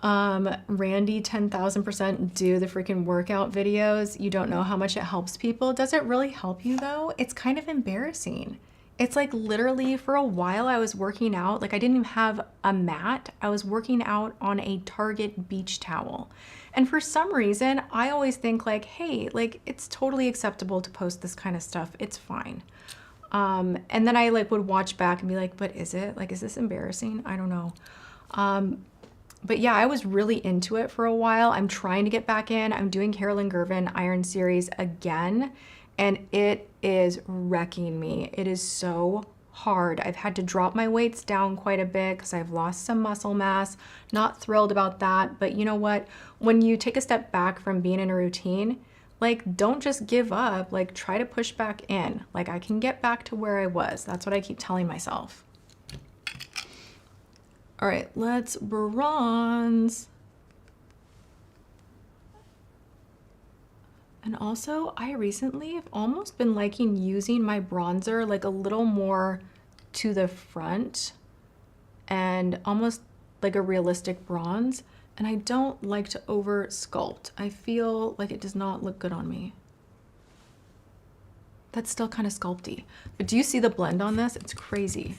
Randy 10,000% do the freaking workout videos. You don't know how much it helps people. Does it really help you though? It's kind of embarrassing. It's like literally for a while I was working out, like I didn't even have a mat. I was working out on a Target beach towel. And for some reason, I always think like, hey, like it's totally acceptable to post this kind of stuff. It's fine. And then I like would watch back and be like, but is it? Like, is this embarrassing? I don't know. But yeah, I was really into it for a while. I'm trying to get back in. I'm doing Carolyn Gervin Iron Series again. And it is wrecking me. It is so hard. I've had to drop my weights down quite a bit because I've lost some muscle mass. Not thrilled about that, but you know what? When you take a step back from being in a routine, like don't just give up, like try to push back in. Like I can get back to where I was. That's what I keep telling myself. All right, let's bronze. And also, I recently have almost been liking using my bronzer like a little more to the front and almost like a realistic bronze. And I don't like to over sculpt. I feel like it does not look good on me. That's still kind of sculpty. But do you see the blend on this? It's crazy.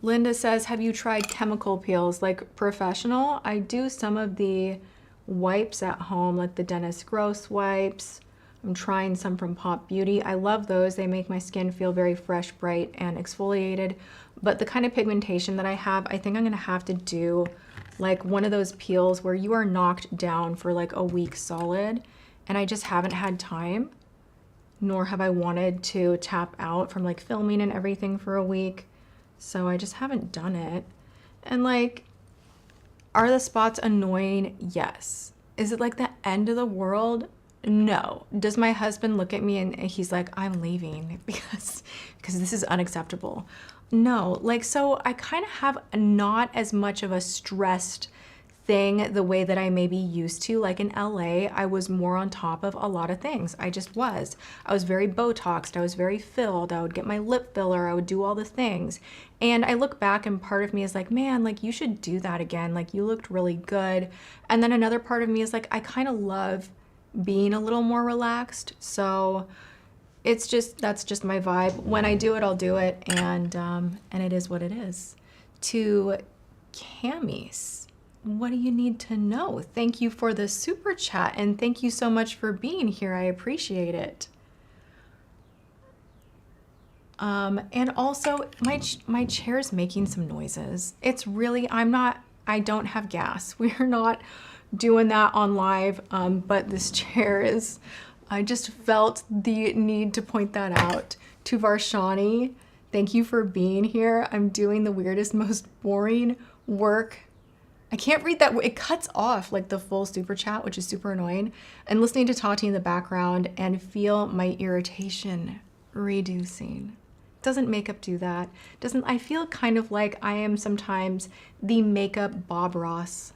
Linda says, have you tried chemical peels like professional? I do some of the wipes at home, like the Dennis Gross wipes. I'm trying some from Pop Beauty. I love those. They make my skin feel very fresh, bright, and exfoliated. But the kind of pigmentation that I have, I think I'm gonna have to do like one of those peels where you are knocked down for like a week solid, and I just haven't had time, nor have I wanted to tap out from like filming and everything for a week. So I just haven't done it. And like, are the spots annoying? Yes. Is it like the end of the world? No. Does my husband look at me and he's like, I'm leaving because this is unacceptable? No. Like, so I kind of have not as much of a stressed thing the way that I maybe used to. Like in LA, I was more on top of a lot of things. I just was. I was very Botoxed. I was very filled. I would get my lip filler. I would do all the things. And I look back and part of me is like, man, like you should do that again. Like you looked really good. And then another part of me is like, I kind of love being a little more relaxed. So it's just, that's just my vibe. When I do it, I'll do it. And it is what it is. To Camis. What do you need to know? Thank you for the super chat and thank you so much for being here. I appreciate it. And also my chair's making some noises. It's really, I don't have gas. We're not doing that on live, but this chair is, I just felt the need to point that out. To Varshani, thank you for being here. I'm doing the weirdest, most boring work. I can't read that. It cuts off like the full super chat, which is super annoying. And listening to Tati in the background and feel my irritation reducing. Doesn't makeup do that? Doesn't, I feel kind of like I am sometimes the makeup Bob Ross.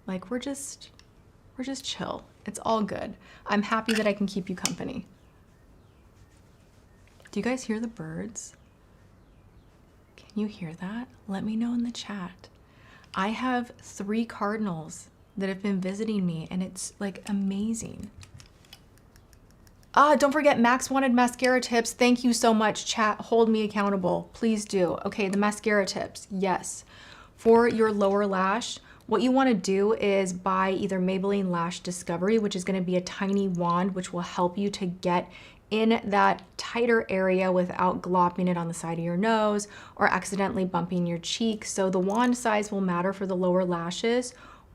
Like we're just chill. It's all good. I'm happy that I can keep you company. Do you guys hear the birds? Can you hear that? Let me know in the chat. I have 3 cardinals that have been visiting me and it's like amazing. Don't forget Max wanted mascara tips. Thank you so much, chat. Hold me accountable. Please do. Okay, the mascara tips. Yes. For your lower lash, what you want to do is buy either Maybelline Lash Discovery, which is going to be a tiny wand, which will help you to get in that tighter area without glopping it on the side of your nose or accidentally bumping your cheek. So the wand size will matter for the lower lashes.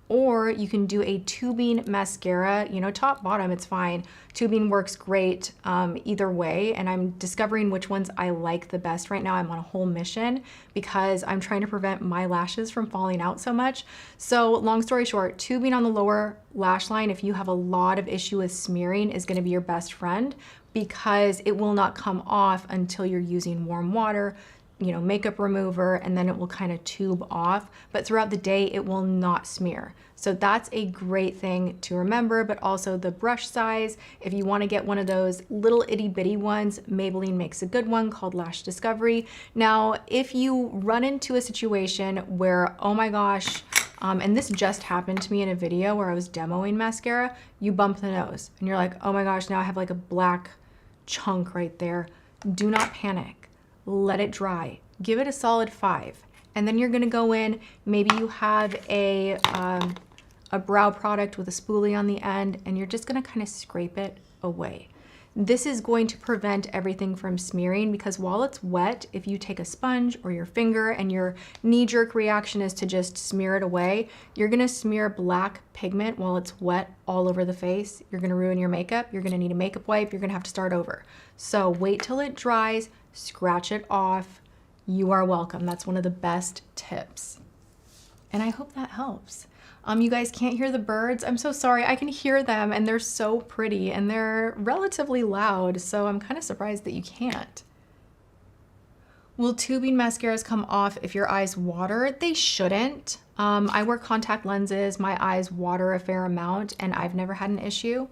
Or you can do a tubing mascara, you know, top, bottom, it's fine. Tubing works great either way, and I'm discovering which ones I like the best right now. I'm on a whole mission because I'm trying to prevent my lashes from falling out so much. So long story short, tubing on the lower lash line, if you have a lot of issue with smearing, is gonna be your best friend because it will not come off until you're using warm water, you know, makeup remover, and then it will kind of tube off, but throughout the day it will not smear. So that's a great thing to remember, but also the brush size. If you want to get one of those little itty bitty ones, Maybelline makes a good one called Lash Discovery. Now, if you run into a situation where, oh my gosh, and this just happened to me in a video where I was demoing mascara, you bump the nose and you're like, oh my gosh, now I have like a black chunk right there. Do not panic. Let it dry. Give it a solid 5. And then you're gonna go in, maybe you have a brow product with a spoolie on the end, and you're just gonna kind of scrape it away. This is going to prevent everything from smearing because while it's wet, if you take a sponge or your finger and your knee-jerk reaction is to just smear it away, you're gonna smear black pigment while it's wet all over the face. You're gonna ruin your makeup. You're gonna need a makeup wipe. You're gonna have to start over. So wait till it dries, scratch it off. You are welcome. That's one of the best tips. And I hope that helps. You guys can't hear the birds. I'm so sorry. I can hear them and they're so pretty and they're relatively loud, so I'm kind of surprised that you can't. Will tubing mascaras come off if your eyes water? They shouldn't. I wear contact lenses. My eyes water a fair amount and I've never had an issue.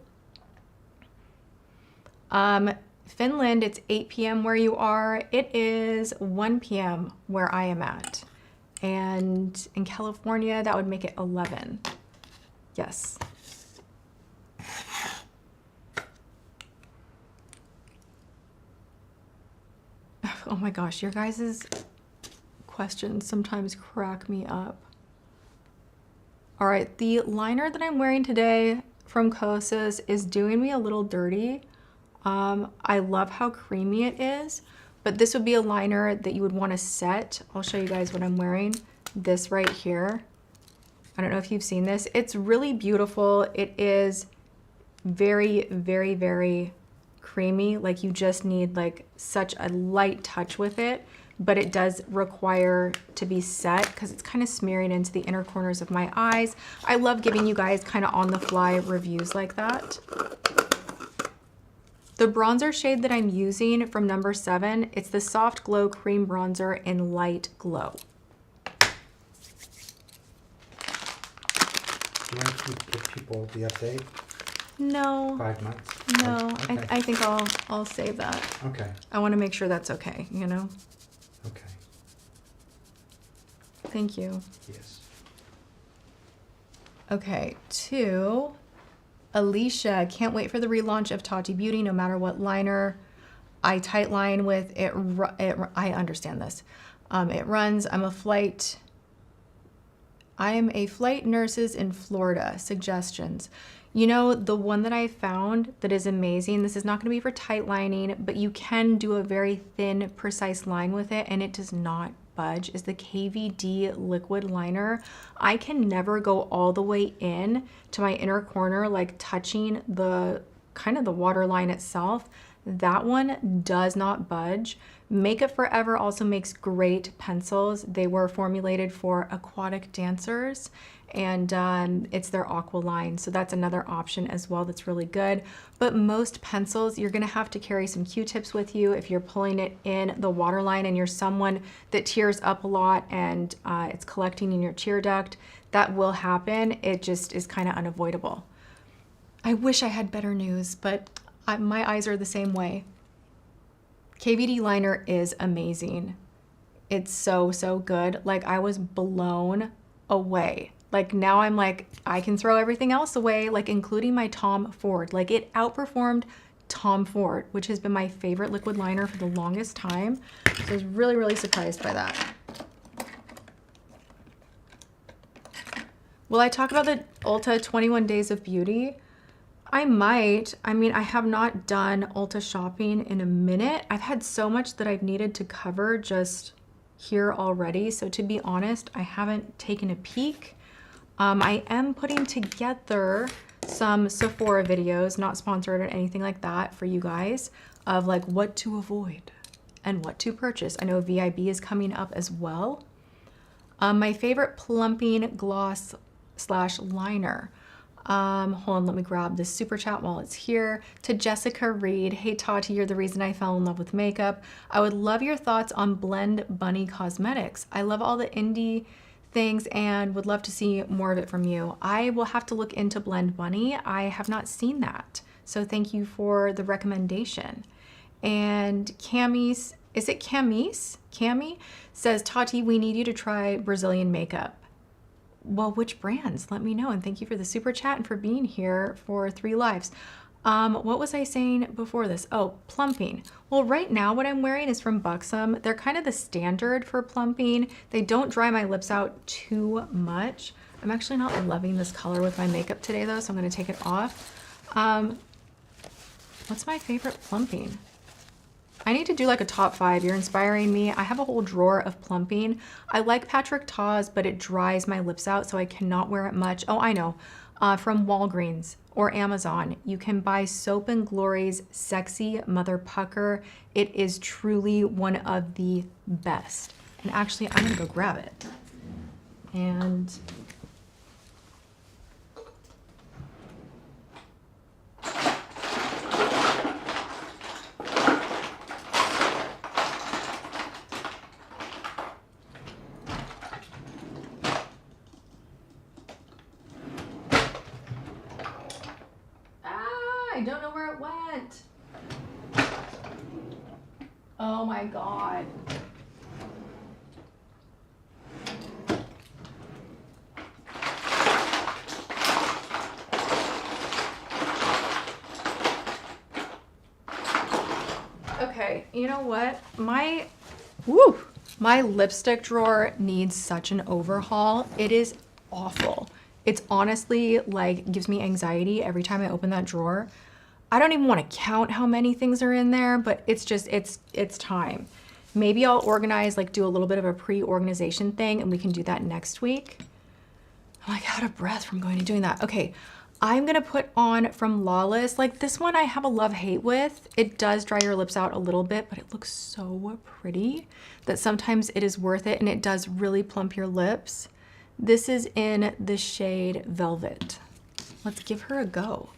Finland, it's 8 p.m. where you are. It is 1 p.m. where I am at. And in California, that would make it 11. Yes. Oh my gosh, your guys' questions sometimes crack me up. All right, the liner that I'm wearing today from Kosas is doing me a little dirty. I love how creamy it is, but this would be a liner that you would want to set. I'll show you guys what I'm wearing. This right here. I don't know if you've seen this. It's really beautiful. It is very, very, very creamy. Like you just need like such a light touch with it, but it does require to be set because it's kind of smearing into the inner corners of my eyes. I love giving you guys kind of on the fly reviews like that. The bronzer shade that I'm using from number 7, it's the Soft Glow Cream Bronzer in Light Glow. Do you want to give people the update? No. 5 months? No, Okay. I think I'll save that. Okay. I want to make sure that's okay, you know? Okay. Thank you. Yes. Okay, 2. Alicia, can't wait for the relaunch of Tati Beauty, no matter what liner I tight line with. I understand this. It runs. I am a flight nurses in Florida. Suggestions. You know, the one that I found that is amazing, this is not going to be for tight lining, but you can do a very thin, precise line with it, and it does not budge, is the KVD liquid liner. I can never go all the way in to my inner corner, like touching the kind of the waterline itself. That one does not budge. Makeup Forever also makes great pencils. They were formulated for aquatic dancers, and it's their aqua line, so that's another option as well that's really good. But most pencils, you're gonna have to carry some Q-tips with you if you're pulling it in the waterline and you're someone that tears up a lot and it's collecting in your tear duct. That will happen. It just is kind of unavoidable. I wish I had better news, but my eyes are the same way. KVD liner is amazing. It's so, so good. Like, I was blown away. Like, now I'm like, I can throw everything else away, like including my Tom Ford. Like, it outperformed Tom Ford, which has been my favorite liquid liner for the longest time. So I was really, really surprised by that. Will I talk about the Ulta 21 Days of Beauty? I might. I mean, I have not done Ulta shopping in a minute. I've had so much that I've needed to cover just here already. So to be honest, I haven't taken a peek. I am putting together some Sephora videos, not sponsored or anything like that, for you guys, of like what to avoid and what to purchase. I know VIB is coming up as well. My favorite plumping gloss / liner. Hold on, let me grab this super chat while it's here. To Jessica Reed, hey Tati, you're the reason I fell in love with makeup. I would love your thoughts on Blend Bunny Cosmetics. I love all the indie things and would love to see more of it from you. I will have to look into Blend Bunny. I have not seen that. So thank you for the recommendation. And Cammy's, is it Cammy's? Cammy says, Tati, we need you to try Brazilian makeup. Well, which brands? Let me know. And thank you for the super chat and for being here for 3 lives. What was I saying before this? Oh, plumping. Well, right now what I'm wearing is from Buxom. They're kind of the standard for plumping. They don't dry my lips out too much. I'm actually not loving this color with my makeup today though, so I'm gonna take it off. What's my favorite plumping? I need to do like a top 5. You're inspiring me. I have a whole drawer of plumping. I like Patrick Ta's, but it dries my lips out, so I cannot wear it much. Oh, I know. From Walgreens or Amazon, you can buy Soap and Glory's Sexy Mother Pucker. It is truly one of the best. And actually, I'm gonna go grab it. And I don't know where it went. Oh my God. Okay, you know what? My lipstick drawer needs such an overhaul. It is awful. It's honestly like gives me anxiety every time I open that drawer. I don't even want to count how many things are in there, but it's just, it's time. Maybe I'll organize, like do a little bit of a pre-organization thing, and we can do that next week. I'm like out of breath from going and doing that. Okay, I'm gonna put on from Lawless. Like this one I have a love-hate with. It does dry your lips out a little bit, but it looks so pretty that sometimes it is worth it, and it does really plump your lips. This is in the shade Velvet. Let's give her a go.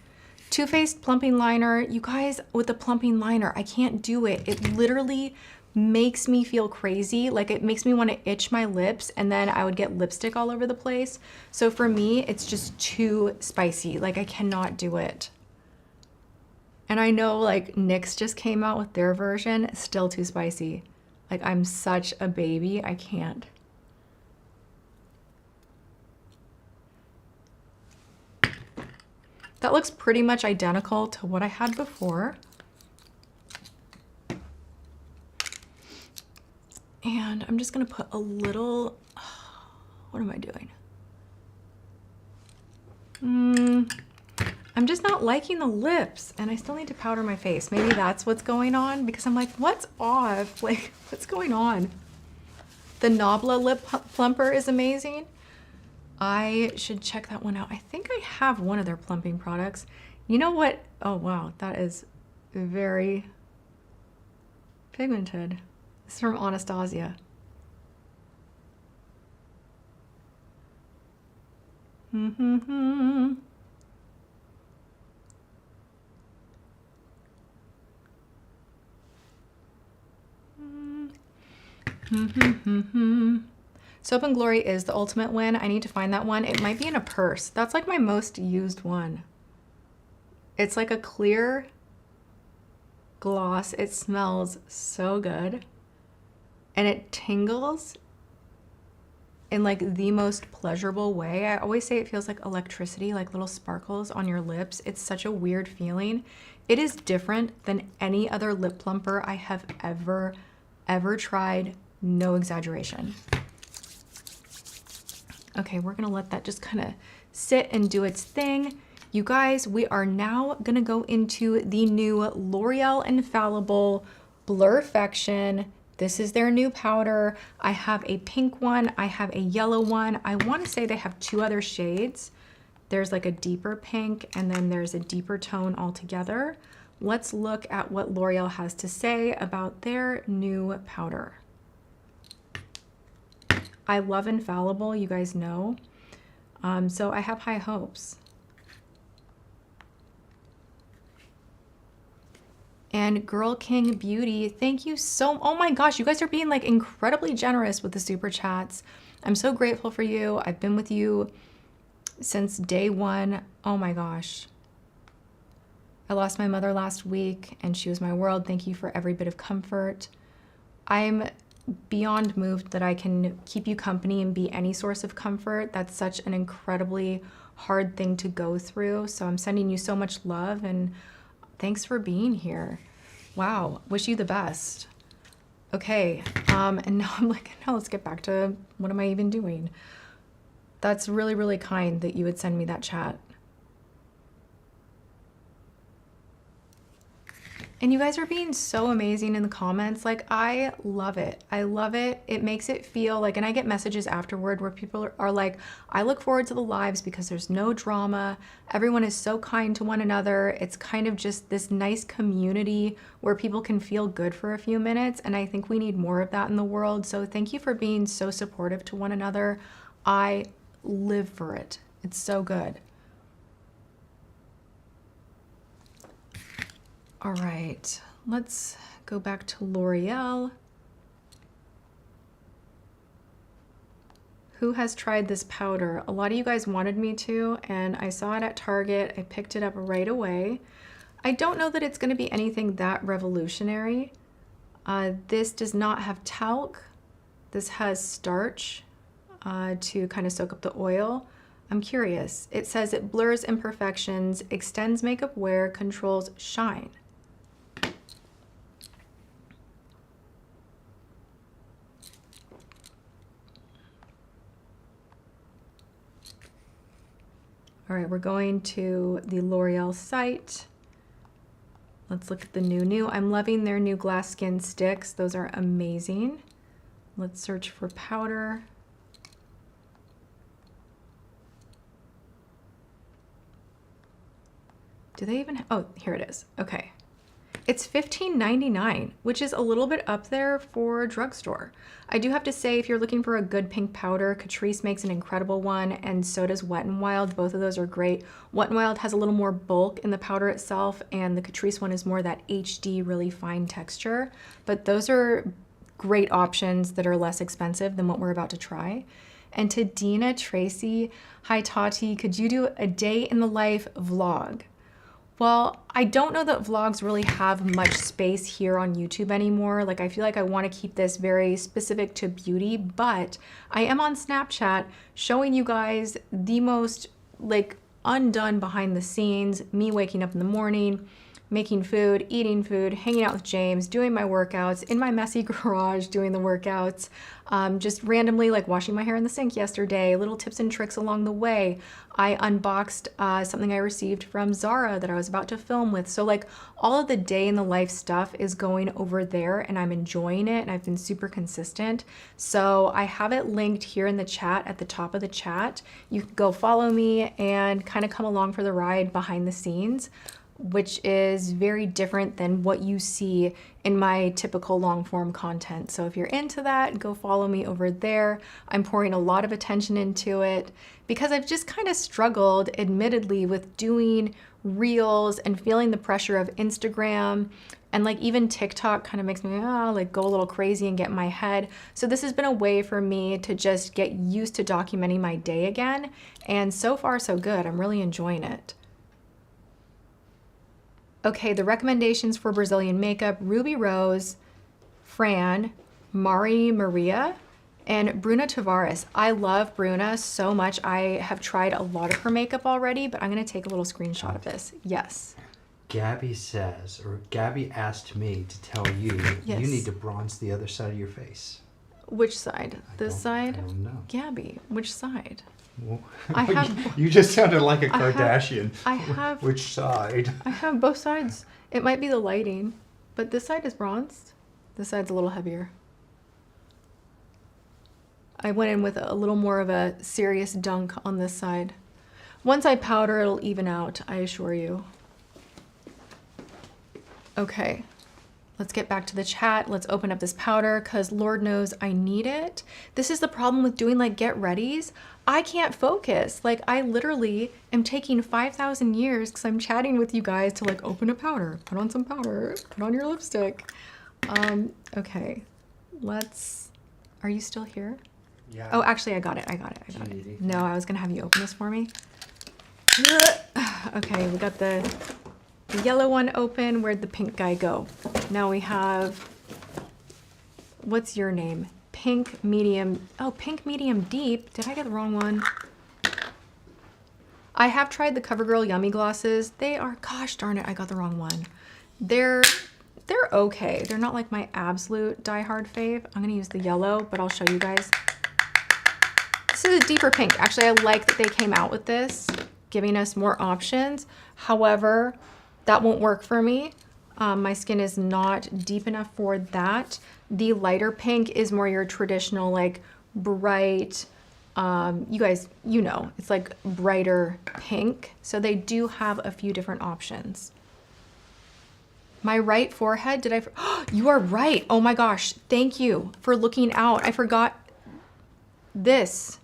Too Faced plumping liner. You guys, with the plumping liner, I can't do it. It literally makes me feel crazy. Like it makes me want to itch my lips, and then I would get lipstick all over the place. So for me, it's just too spicy. Like I cannot do it. And I know like NYX just came out with their version, still too spicy. Like I'm such a baby, I can't. That looks pretty much identical to what I had before. And I'm just gonna put a little, what am I doing? I'm just not liking the lips, and I still need to powder my face. Maybe that's what's going on, because I'm like, what's off? Like, what's going on? The Nabla lip plumper is amazing. I should check that one out. I think I have one of their plumping products. You know what? Oh, wow. That is very pigmented. This is from Anastasia. Soap and Glory is the ultimate win. I need to find that one. It might be in a purse. That's like my most used one. It's like a clear gloss. It smells so good. And it tingles in like the most pleasurable way. I always say it feels like electricity, like little sparkles on your lips. It's such a weird feeling. It is different than any other lip plumper I have ever tried. No exaggeration. Okay, we're gonna let that just kind of sit and do its thing. You guys, we are now gonna go into the new L'Oreal Infallible Blurfection. This is their new powder. I have a pink one, I have a yellow one. I wanna say they have two other shades. There's like a deeper pink, and then there's a deeper tone altogether. Let's look at what L'Oreal has to say about their new powder. I love Infallible, you guys know. So I have high hopes. And Girl King Beauty, thank you so, oh my gosh, you guys are being like incredibly generous with the super chats. I'm so grateful for you. I've been with you since day one. Oh my gosh. I lost my mother last week and she was my world. Thank you for every bit of comfort. I'm beyond moved that I can keep you company and be any source of comfort. That's such an incredibly hard thing to go through. So I'm sending you so much love, and thanks for being here. Wow, wish you the best. Okay, and now I'm like, now let's get back to what am I even doing? That's really, really kind that you would send me that chat. And you guys are being so amazing in the comments. Like, I love it. I love it. It makes it feel like, and I get messages afterward where people are like, I look forward to the lives because there's no drama. Everyone is so kind to one another. It's kind of just this nice community where people can feel good for a few minutes. And I think we need more of that in the world. So thank you for being so supportive to one another. I live for it. It's so good. All right, let's go back to L'Oreal. Who has tried this powder? A lot of you guys wanted me to, and I saw it at Target. I picked it up right away. I don't know that it's gonna be anything that revolutionary. This does not have talc. This has starch to kind of soak up the oil. I'm curious. It says it blurs imperfections, extends makeup wear, controls shine. All right, we're going to the L'Oreal site. Let's look at the new. I'm loving their new glass skin sticks. Those are amazing. Let's search for powder. Do they even, oh, here it is. Okay. It's $15.99, which is a little bit up there for a drugstore. I do have to say, if you're looking for a good pink powder, Catrice makes an incredible one, and so does Wet n Wild. Both of those are great. Wet n Wild has a little more bulk in the powder itself, and the Catrice one is more that HD, really fine texture. But those are great options that are less expensive than what we're about to try. And to Dina Tracy, hi Tati, could you do a day in the life vlog? Well, I don't know that vlogs really have much space here on YouTube anymore. Like, I feel like I want to keep this very specific to beauty, but I am on Snapchat showing you guys the most like undone behind the scenes, me waking up in the morning, making food, eating food, hanging out with James, doing my workouts, in my messy garage doing the workouts, just randomly like washing my hair in the sink yesterday, little tips and tricks along the way. I unboxed something I received from Zara that I was about to film with. So like all of the day in the life stuff is going over there and I'm enjoying it and I've been super consistent. So I have it linked here in the chat at the top of the chat. You can go follow me and kind of come along for the ride behind the scenes, which is very different than what you see in my typical long form content. So if you're into that, go follow me over there. I'm pouring a lot of attention into it because I've just kind of struggled, admittedly, with doing reels and feeling the pressure of Instagram, and like even TikTok kind of makes me like go a little crazy and get in my head. So this has been a way for me to just get used to documenting my day again. And so far so good. I'm really enjoying it. Okay, the recommendations for Brazilian makeup: Ruby Rose, Fran, Mari Maria, and Bruna Tavares. I love Bruna so much. I have tried a lot of her makeup already, but I'm gonna take a little screenshot of this. Yes. Gabby says, or Gabby asked me to tell you, Yes. you need to bronze the other side of your face. Which side? This side? I don't know. Gabby, which side? Well, I have- you just sounded like a I have- Kardashian. I have- Which side? I have both sides. It might be the lighting, but this side is bronzed. This side's a little heavier. I went in with a little more of a serious dunk on this side. Once I powder, it'll even out, I assure you. Okay, let's get back to the chat. Let's open up this powder because Lord knows I need it. This is the problem with doing like get readies. I can't focus. Like I literally am taking 5,000 years because I'm chatting with you guys to like open a powder, put on some powder, put on your lipstick. Okay, are you still here? Yeah. Oh, actually I got it. Gee. No, I was gonna have you open this for me. Okay, we got the yellow one open. Where'd the pink guy go? Now we have, what's your name? Pink medium, oh, pink medium deep. Did I get the wrong one? I have tried the CoverGirl Yummy glosses. They are, gosh darn it, I got the wrong one. They're okay. They're not like my absolute diehard fave. I'm gonna use the yellow, but I'll show you guys. This is a deeper pink. Actually, I like that they came out with this, giving us more options. However, that won't work for me. My skin is not deep enough for that. The lighter pink is more your traditional, like bright, you guys, you know, it's like brighter pink. So they do have a few different options. My right forehead, you are right. Oh my gosh, thank you for looking out. I forgot this.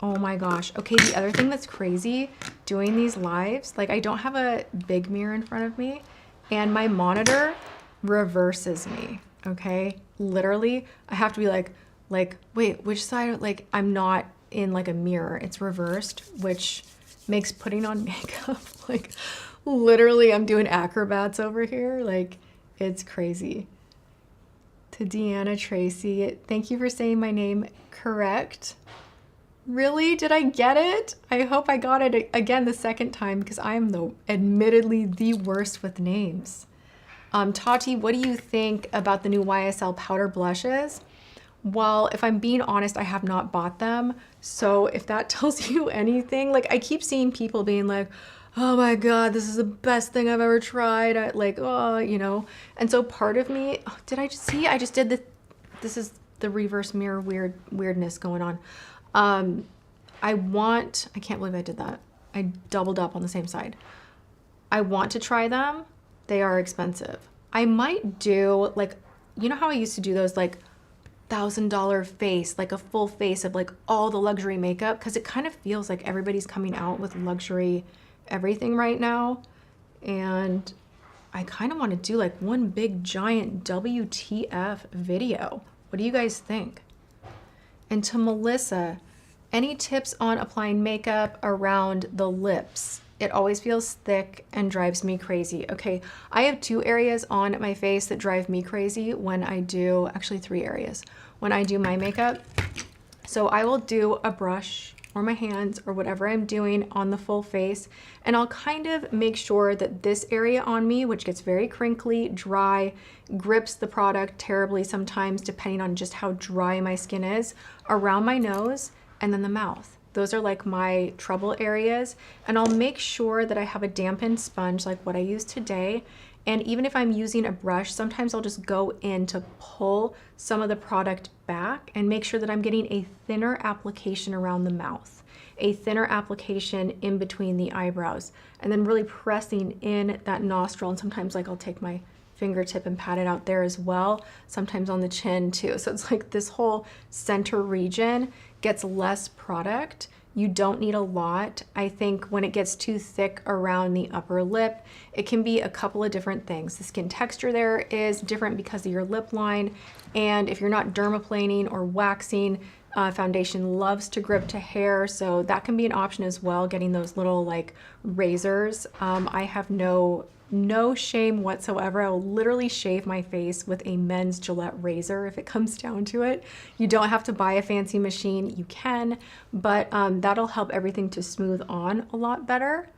Oh my gosh. Okay, the other thing that's crazy doing these lives, like I don't have a big mirror in front of me and my monitor reverses me, okay? Literally, I have to be like, wait, which side? Like I'm not in like a mirror, it's reversed, which makes putting on makeup, like literally I'm doing acrobats over here. Like it's crazy. To Deanna Tracy, thank you for saying my name correct. Really? Did I get it? I hope I got it again the second time because I am admittedly the worst with names. Tati, what do you think about the new YSL powder blushes? While if I'm being honest, I have not bought them. So if that tells you anything, like I keep seeing people being like, oh my God, this is the best thing I've ever tried. Like, oh, you know. And so part of me, oh, did I just see? I just did this is the reverse mirror weirdness going on. I can't believe I did that. I doubled up on the same side. I want to try them. They are expensive. I might do like, you know how I used to do those like $1,000 face, like a full face of like all the luxury makeup, because it kind of feels like everybody's coming out with luxury everything right now. And I kind of want to do like one big giant WTF video. What do you guys think? And to Melissa, any tips on applying makeup around the lips? It always feels thick and drives me crazy. Okay, I have 2 areas on my face that drive me crazy when I do, actually 3 areas, when I do my makeup. So I will do a brush or my hands or whatever I'm doing on the full face, and I'll kind of make sure that this area on me, which gets very crinkly, dry, grips the product terribly sometimes depending on just how dry my skin is, around my nose and then the mouth. Those are like my trouble areas, and I'll make sure that I have a dampened sponge like what I use today. And even if I'm using a brush, sometimes I'll just go in to pull some of the product back and make sure that I'm getting a thinner application around the mouth, a thinner application in between the eyebrows, and then really pressing in that nostril. And sometimes like I'll take my fingertip and pat it out there as well, sometimes on the chin too. So it's like this whole center region gets less product. You don't need a lot. I think when it gets too thick around the upper lip, it can be a couple of different things. The skin texture there is different because of your lip line, and if you're not dermaplaning or waxing, foundation loves to grip to hair, so that can be an option as well, getting those little like razors. I have no shame whatsoever. I will literally shave my face with a men's Gillette razor if it comes down to it. You don't have to buy a fancy machine. You can, but that'll help everything to smooth on a lot better.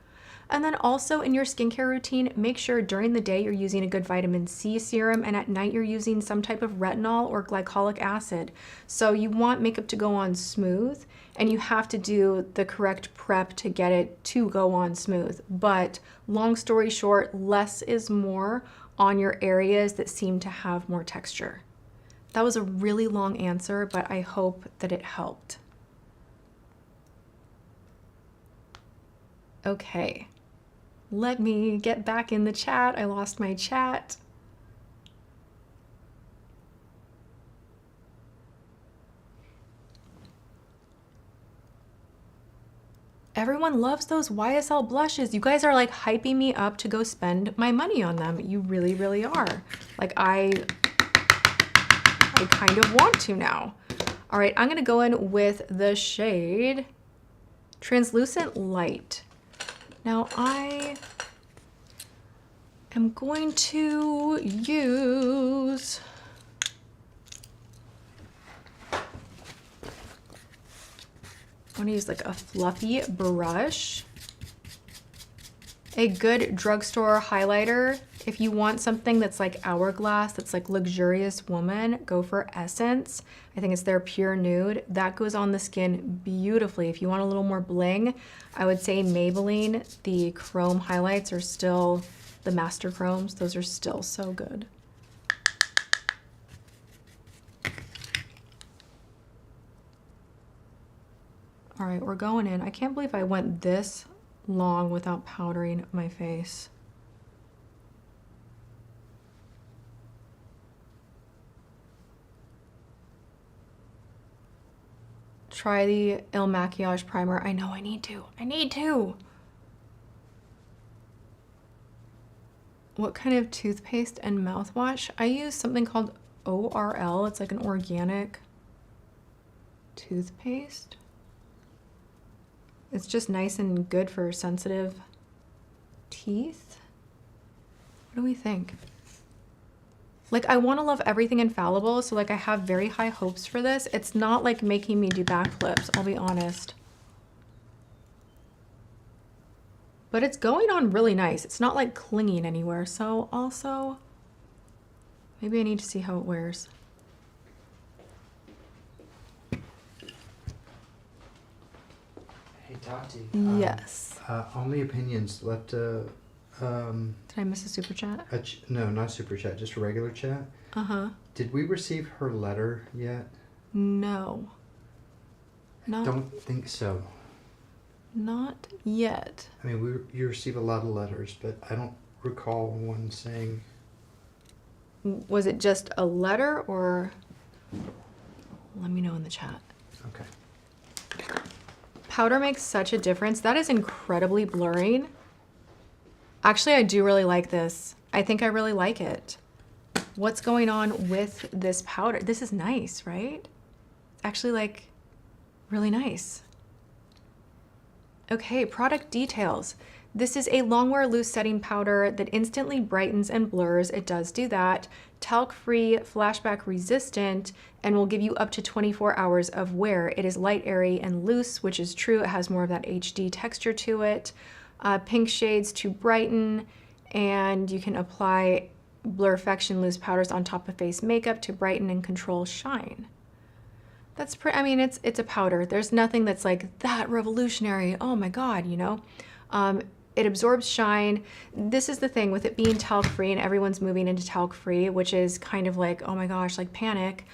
And then also in your skincare routine, make sure during the day you're using a good vitamin C serum, and at night you're using some type of retinol or glycolic acid. So you want makeup to go on smooth, and you have to do the correct prep to get it to go on smooth. But long story short, less is more on your areas that seem to have more texture. That was a really long answer, but I hope that it helped. Okay. Let me get back in the chat. I lost my chat. Everyone loves those YSL blushes. You guys are like hyping me up to go spend my money on them. You really, really are. Like I kind of want to now. All right, I'm gonna go in with the shade Translucent Light. Now I am going to use like a fluffy brush, a good drugstore highlighter. If you want something that's like hourglass, that's like luxurious woman, go for Essence. I think it's their Pure Nude. That goes on the skin beautifully. If you want a little more bling, I would say Maybelline. The chrome highlights are still the Master Chromes. Those are still so good. All right, we're going in. I can't believe I went this long without powdering my face. Try the Il Makiage primer. I know I need to. I need to. What kind of toothpaste and mouthwash? I use something called ORL. It's like an organic toothpaste. It's just nice and good for sensitive teeth. What do we think? Like, I want to love everything infallible, so like I have very high hopes for this. It's not like making me do backflips, I'll be honest. But it's going on really nice. It's not like clinging anywhere. So also, maybe I need to see how it wears. Tati. Yes. Only opinions left Did I miss a super chat? no, not super chat, just a regular chat. Uh-huh. Did we receive her letter yet? No. Don't think so. Not yet. I mean, you receive a lot of letters, but I don't recall one saying. Was it just a letter or? Let me know in the chat. Okay. Powder makes such a difference. That is incredibly blurring. Actually, I do really like this. I think I really like it. What's going on with this powder? This is nice, right? It's actually like really nice. Okay, product details. This is a longwear loose setting powder that instantly brightens and blurs. It does do that. Talc-free, flashback resistant, and will give you up to 24 hours of wear. It is light, airy, and loose, which is true. It has more of that HD texture to it. Pink shades to brighten, and you can apply blurfection loose powders on top of face makeup to brighten and control shine. That's pretty, I mean, it's a powder. There's nothing that's like that revolutionary. Oh my God, you know? It absorbs shine. This is the thing with it being talc-free, and everyone's moving into talc-free, which is kind of like, oh my gosh, like panic,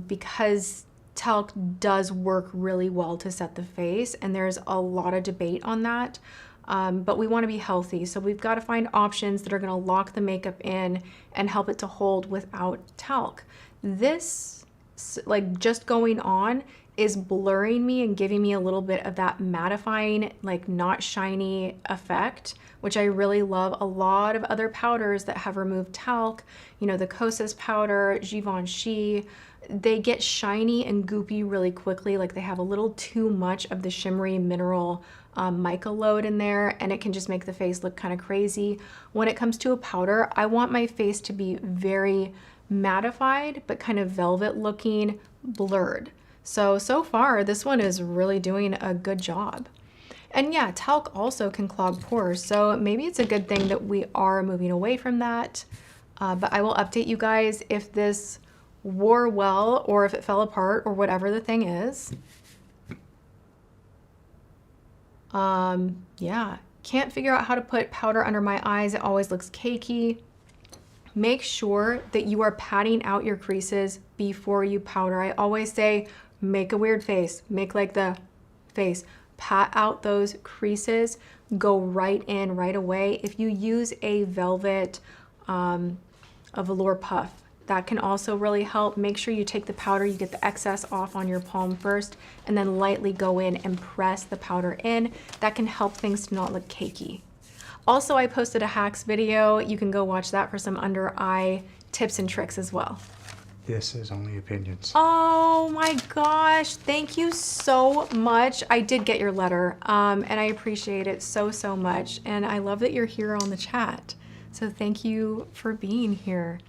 because talc does work really well to set the face, and there's a lot of debate on that. But we want to be healthy, so we've got to find options that are going to lock the makeup in and help it to hold without talc. This, like just going on, is blurring me and giving me a little bit of that mattifying, like not shiny effect, which I really love. A lot of other powders that have removed talc, you know, the Kosas powder, Givenchy, they get shiny and goopy really quickly. Like they have a little too much of the shimmery mineral mica load in there, and it can just make the face look kind of crazy. When it comes to a powder, I want my face to be very mattified, but kind of velvet looking, blurred. So far, this one is really doing a good job. And yeah, talc also can clog pores, so maybe it's a good thing that we are moving away from that. But I will update you guys if this wore well or if it fell apart or whatever the thing is. Yeah, can't figure out how to put powder under my eyes. It always looks cakey. Make sure that you are patting out your creases before you powder. I always say, make a weird face, make like the face, pat out those creases, go right in right away. If you use a velvet, a velour puff, that can also really help. Make sure you take the powder, you get the excess off on your palm first, and then lightly go in and press the powder in. That can help things to not look cakey. Also, I posted a hacks video. You can go watch that for some under eye tips and tricks as well. This is only opinions. Oh my gosh, thank you so much. I did get your letter, and I appreciate it so much. And I love that you're here on the chat. So thank you for being here.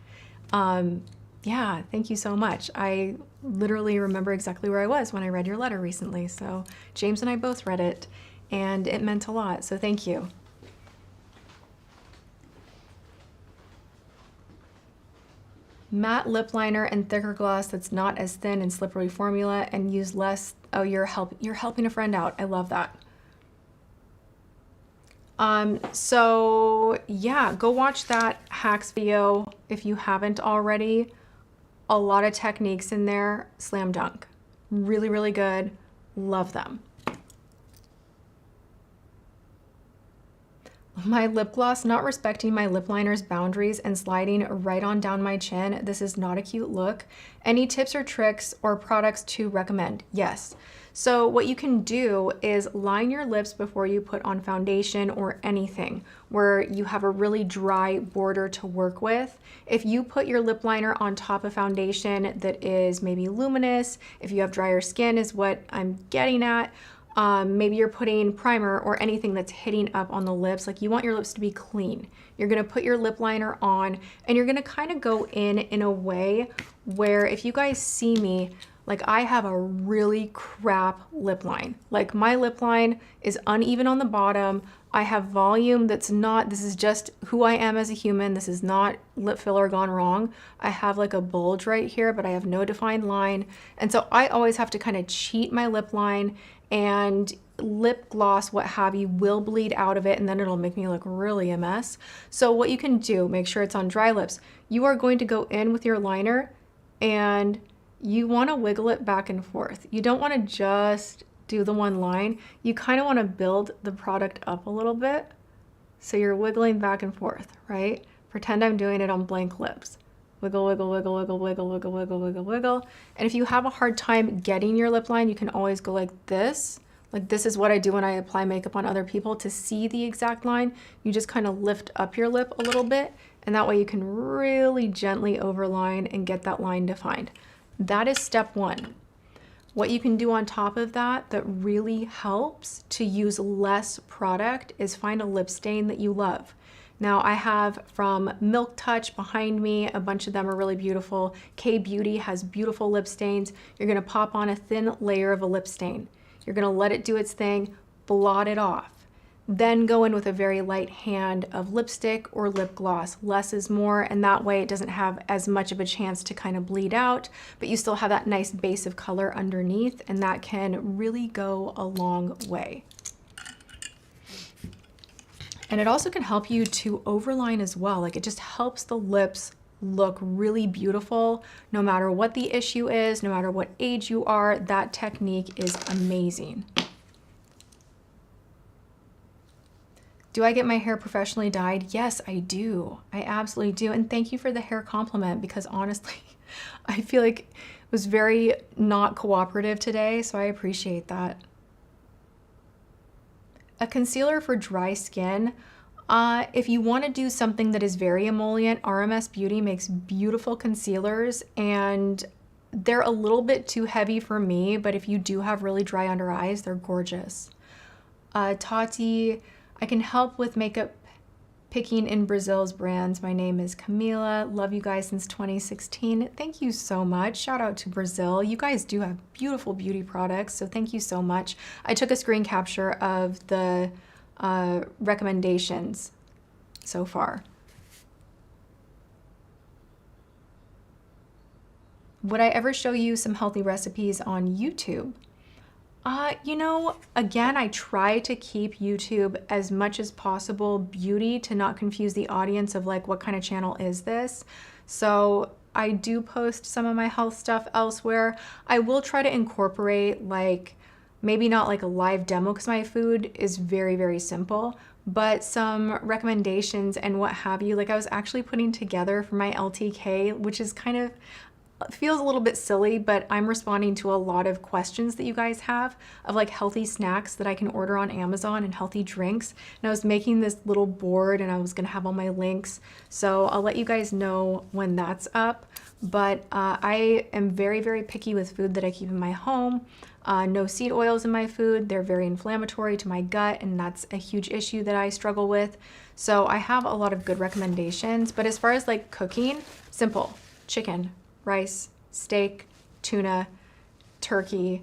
Yeah, thank you so much. I literally remember exactly where I was when I read your letter recently. So James and I both read it, and it meant a lot. So thank you. Matte lip liner and thicker gloss that's not as thin and slippery formula, and use less. Oh, you're helping a friend out. I love that. So yeah, go watch that hacks video if you haven't already. A lot of techniques in there, slam dunk. Really good. Love them. My lip gloss not respecting my lip liner's boundaries and sliding right on down my chin. This is not a cute look. Any tips or tricks or products to recommend? Yes. So what you can do is line your lips before you put on foundation or anything where you have a really dry border to work with. If you put your lip liner on top of foundation that is maybe luminous, if you have drier skin is what I'm getting at, maybe you're putting primer or anything that's hitting up on the lips, like you want your lips to be clean. You're gonna put your lip liner on and you're gonna kind of go in a way where if you guys see me, like I have a really crap lip line. Like my lip line is uneven on the bottom. I have volume that's not, this is just who I am as a human. This is not lip filler gone wrong. I have like a bulge right here, but I have no defined line. And so I always have to kind of cheat my lip line. And lip gloss, what have you, will bleed out of it, and then it'll make me look really a mess. So what you can do, make sure it's on dry lips. You are going to go in with your liner and you want to wiggle it back and forth. You don't want to just do the one line. You kind of want to build the product up a little bit. So you're wiggling back and forth, right? Pretend I'm doing it on blank lips. Wiggle, wiggle, wiggle, wiggle, wiggle, wiggle, wiggle, wiggle, wiggle. And if you have a hard time getting your lip line, you can always go like this. Like this is what I do when I apply makeup on other people to see the exact line. You just kind of lift up your lip a little bit, and that way you can really gently overline and get that line defined. That is step one. What you can do on top of that that really helps to use less product is find a lip stain that you love. Now I have from Milk Touch behind me, a bunch of them are really beautiful. K-Beauty has beautiful lip stains. You're gonna pop on a thin layer of a lip stain. You're gonna let it do its thing, blot it off. Then go in with a very light hand of lipstick or lip gloss. Less is more, and that way it doesn't have as much of a chance to kind of bleed out, but you still have that nice base of color underneath, and that can really go a long way. And it also can help you to overline as well. Like it just helps the lips look really beautiful no matter what the issue is, no matter what age you are. That technique is amazing. Do I get my hair professionally dyed? Yes, I do. I absolutely do. And thank you for the hair compliment, because honestly, I feel like it was very not cooperative today, so I appreciate that. A concealer for dry skin. If you want to do something that is very emollient, RMS Beauty makes beautiful concealers, and they're a little bit too heavy for me, but if you do have really dry under eyes, they're gorgeous. Tati, I can help with makeup picking in Brazil's brands. My name is Camila. Love you guys since 2016. Thank you so much. Shout out to Brazil. You guys do have beautiful beauty products, so thank you so much. I took a screen capture of the recommendations so far. Would I ever show you some healthy recipes on YouTube? You know, again, I try to keep YouTube as much as possible beauty to not confuse the audience of like, what kind of channel is this? So I do post some of my health stuff elsewhere. I will try to incorporate like, maybe not like a live demo because my food is very, very simple, but some recommendations and what have you. Like I was actually putting together for my LTK, which is kind of, feels a little bit silly, but I'm responding to a lot of questions that you guys have of like healthy snacks that I can order on Amazon and healthy drinks. And I was making this little board and I was gonna have all my links. So I'll let you guys know when that's up. But I am very, very picky with food that I keep in my home. No seed oils in my food. They're very inflammatory to my gut, and that's a huge issue that I struggle with. So I have a lot of good recommendations. But as far as like cooking, simple: chicken, rice, steak, tuna, turkey.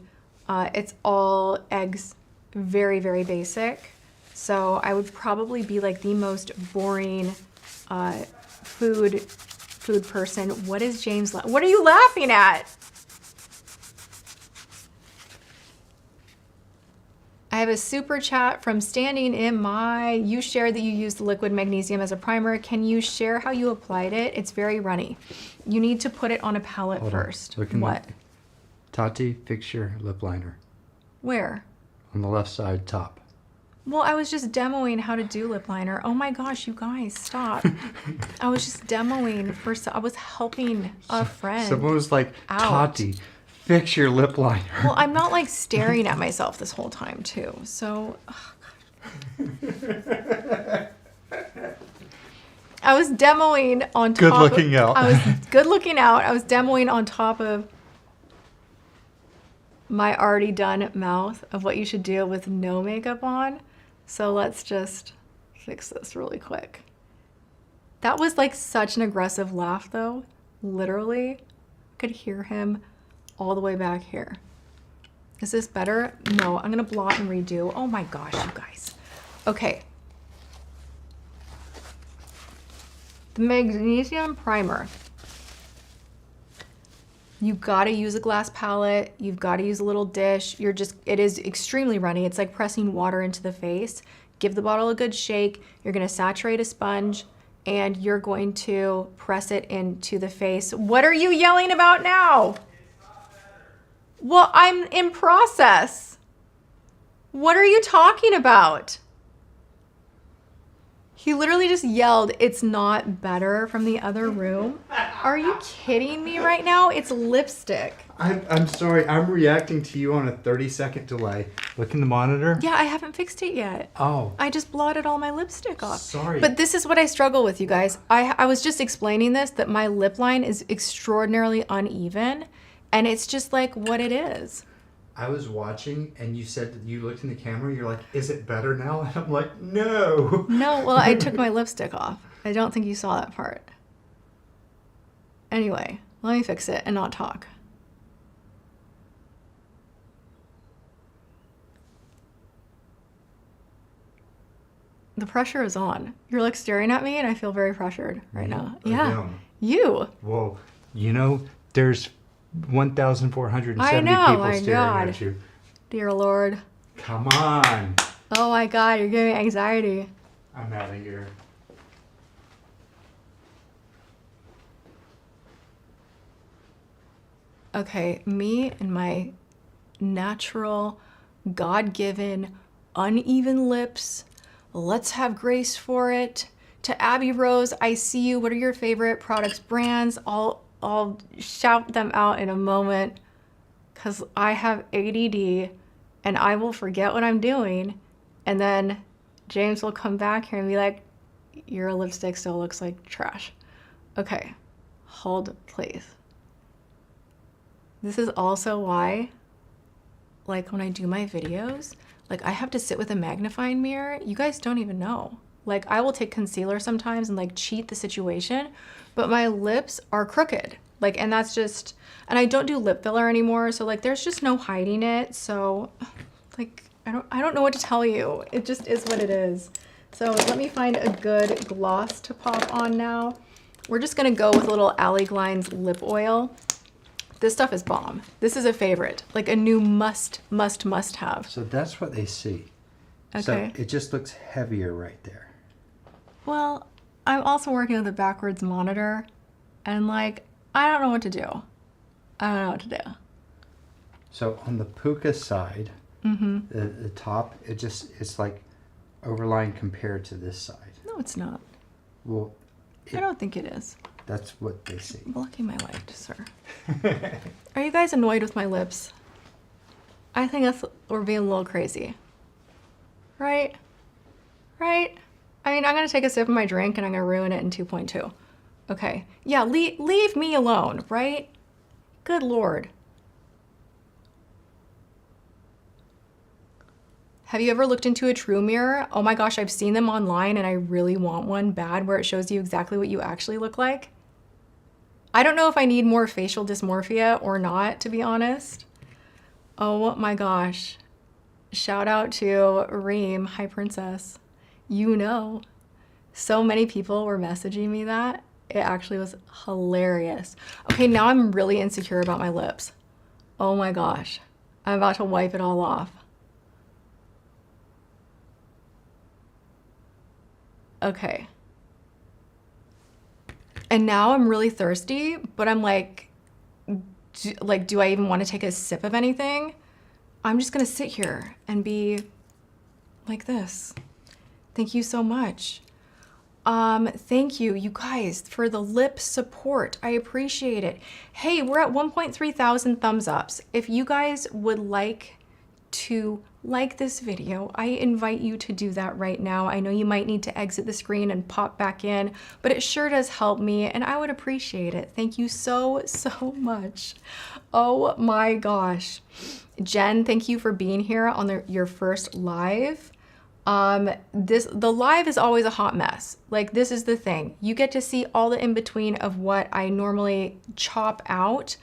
It's all eggs, very, very basic. So I would probably be like the most boring food person. What is James? What are you laughing at? I have a super chat from Standing in My. You shared that you used the liquid magnesium as a primer. Can you share how you applied it? It's very runny. You need to put it on a palette first. What? Tati, fix your lip liner. Where? On the left side, top. Well, I was just demoing how to do lip liner. Oh my gosh, you guys, stop. I was just demoing. I was helping a friend. Someone was like, out. Tati, fix your lip liner. Well, I'm not like staring at myself this whole time too. So, oh I was demoing on top. Good looking out. I was good looking out. I was demoing on top of my already done mouth of what you should do with no makeup on. So let's just fix this really quick. That was like such an aggressive laugh though. Literally, I could hear him all the way back here. Is this better? No, I'm gonna blot and redo. Oh my gosh, you guys. Okay. The magnesium primer. You gotta use a glass palette. You've gotta use a little dish. It is extremely runny. It's like pressing water into the face. Give the bottle a good shake. You're gonna saturate a sponge and you're going to press it into the face. What are you yelling about now? Well, I'm in process. What are you talking about? He literally just yelled, "It's not better," from the other room. Are you kidding me right now? It's lipstick. I'm sorry. I'm reacting to you on a 30-second delay. Look in the monitor. Yeah, I haven't fixed it yet. Oh. I just blotted all my lipstick off. Sorry. But this is what I struggle with, you guys. I was just explaining this, that my lip line is extraordinarily uneven, and it's just like what it is. I was watching and you said that you looked in the camera, you're like, is it better now? And I'm like, no. No, well, I took my lipstick off. I don't think you saw that part. Anyway, let me fix it and not talk. The pressure is on. You're like staring at me and I feel very pressured right now. Yeah. Them? You. Well, you know, there's 1,470 I know, people my staring God. at you. Dear Lord. Come on. Oh my God, you're giving me anxiety. I'm out of here. Okay, me and my natural, God-given, uneven lips. Let's have grace for it. To Abby Rose, I see you. What are your favorite products, brands? I'll shout them out in a moment because I have ADD and I will forget what I'm doing. And then James will come back here and be like, your lipstick still looks like trash. Okay, hold please. This is also why, like when I do my videos, like I have to sit with a magnifying mirror. You guys don't even know. Like I will take concealer sometimes and like cheat the situation, but my lips are crooked. Like, and that's just, and I don't do lip filler anymore. So like, there's just no hiding it. So like, I don't know what to tell you. It just is what it is. So let me find a good gloss to pop on now. We're just gonna go with a little Alley Glines lip oil. This stuff is bomb. This is a favorite, like a new must have. So that's what they see. Okay. So it just looks heavier right there. Well, I'm also working with a backwards monitor and like, I don't know what to do. I don't know what to do. So on the puka side, the top, it's like overlying compared to this side. No, it's not. Well, I don't think it is. That's what they see. Blocking my light, sir. Are you guys annoyed with my lips? I think we're being a little crazy. Right? Right? I mean, I'm gonna take a sip of my drink and I'm gonna ruin it in 2.2. Okay. Yeah, leave me alone, right? Good Lord. Have you ever looked into a True Mirror? Oh my gosh, I've seen them online and I really want one bad where it shows you exactly what you actually look like. I don't know if I need more facial dysmorphia or not, to be honest. Oh my gosh. Shout out to Reem, hi princess. You know, so many people were messaging me that. It actually was hilarious. Okay, now I'm really insecure about my lips. Oh my gosh. I'm about to wipe it all off. Okay. And now I'm really thirsty, but I'm like, do I even want to take a sip of anything? I'm just gonna sit here and be like this. Thank you so much. Thank you, you guys, for the lip support. I appreciate it. Hey, we're at 1.3 thousand thumbs ups. If you guys would like to like this video, I invite you to do that right now. I know you might need to exit the screen and pop back in, but it sure does help me and I would appreciate it. Thank you so much. Oh my gosh. Jen, thank you for being here on your first live. The live is always a hot mess. Like, this is the thing. You get to see all the in-between of what I normally chop out.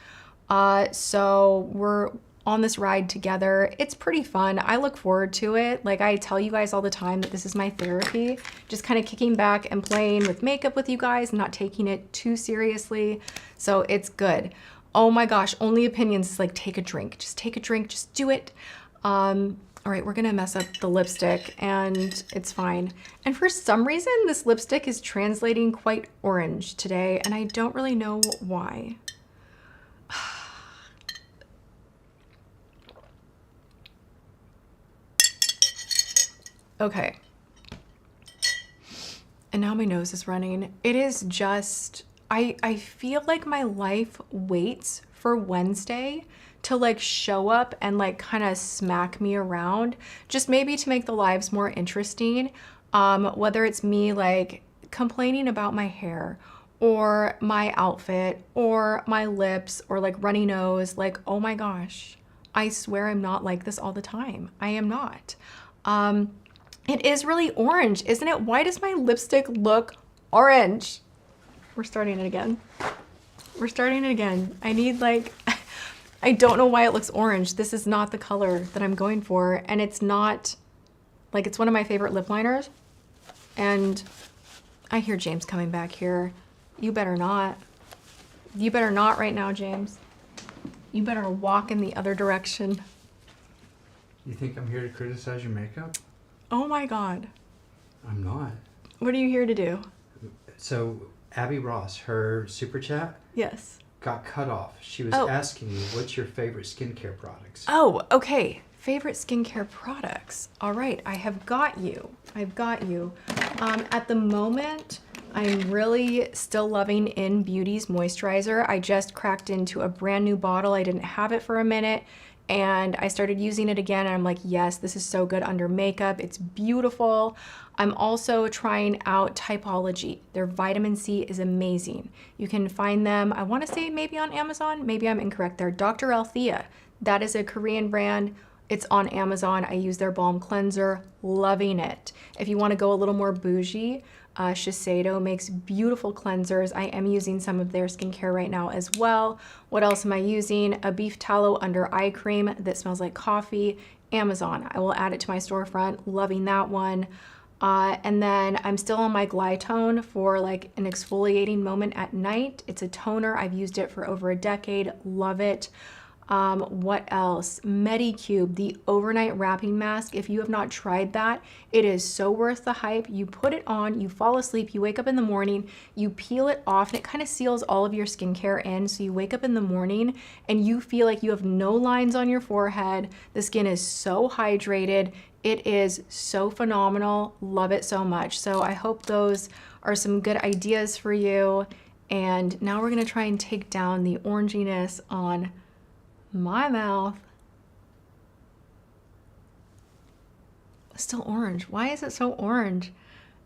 So we're on this ride together. It's pretty fun. I look forward to it. Like, I tell you guys all the time that this is my therapy, just kind of kicking back and playing with makeup with you guys, not taking it too seriously. So it's good. Oh my gosh, only opinions is like take a drink. Just take a drink, just do it. All right, we're gonna mess up the lipstick and it's fine. And for some reason, this lipstick is translating quite orange today and I don't really know why. Okay. And now my nose is running. It is just, I feel like my life waits for Wednesday to like show up and like kind of smack me around, just maybe to make the lives more interesting. Whether it's me like complaining about my hair or my outfit or my lips or like runny nose, like, oh my gosh, I swear I'm not like this all the time. I am not. It is really orange, isn't it? Why does my lipstick look orange? We're starting it again. We're starting it again. I need like, I don't know why it looks orange. This is not the color that I'm going for. And it's not, like it's one of my favorite lip liners. And I hear James coming back here. You better not. You better not right now, James. You better walk in the other direction. You think I'm here to criticize your makeup? Oh my God. I'm not. What are you here to do? So Abby Ross, her super chat Yes. got cut off. She was asking you, what's your favorite skincare products? Oh, okay. Favorite skincare products. All right, I have got you. I've got you. At the moment, I'm really still loving In Beauty's moisturizer. I just cracked into a brand new bottle. I didn't have it for a minute and I started using it again and I'm like, yes, this is so good under makeup. It's beautiful. I'm also trying out Typology. Their vitamin C is amazing. You can find them, I want to say maybe on Amazon, maybe I'm incorrect there. Dr. Althea, that is a Korean brand. It's on Amazon. I use their balm cleanser, loving it. If you want to go a little more bougie, Shiseido makes beautiful cleansers. I am using some of their skincare right now as well. What else am I using? A beef tallow under eye cream that smells like coffee. Amazon. I will add it to my storefront. Loving that one. And then I'm still on my Glytone for like an exfoliating moment at night. It's a toner. I've used it for over a decade. Love it. What else? Medicube, the overnight wrapping mask. If you have not tried that, it is so worth the hype. You put it on, you fall asleep, you wake up in the morning, you peel it off, and it kind of seals all of your skincare in. So you wake up in the morning and you feel like you have no lines on your forehead. The skin is so hydrated. It is so phenomenal. Love it so much. So I hope those are some good ideas for you. And now we're gonna try and take down the oranginess on my mouth. Still orange. Why is it so orange?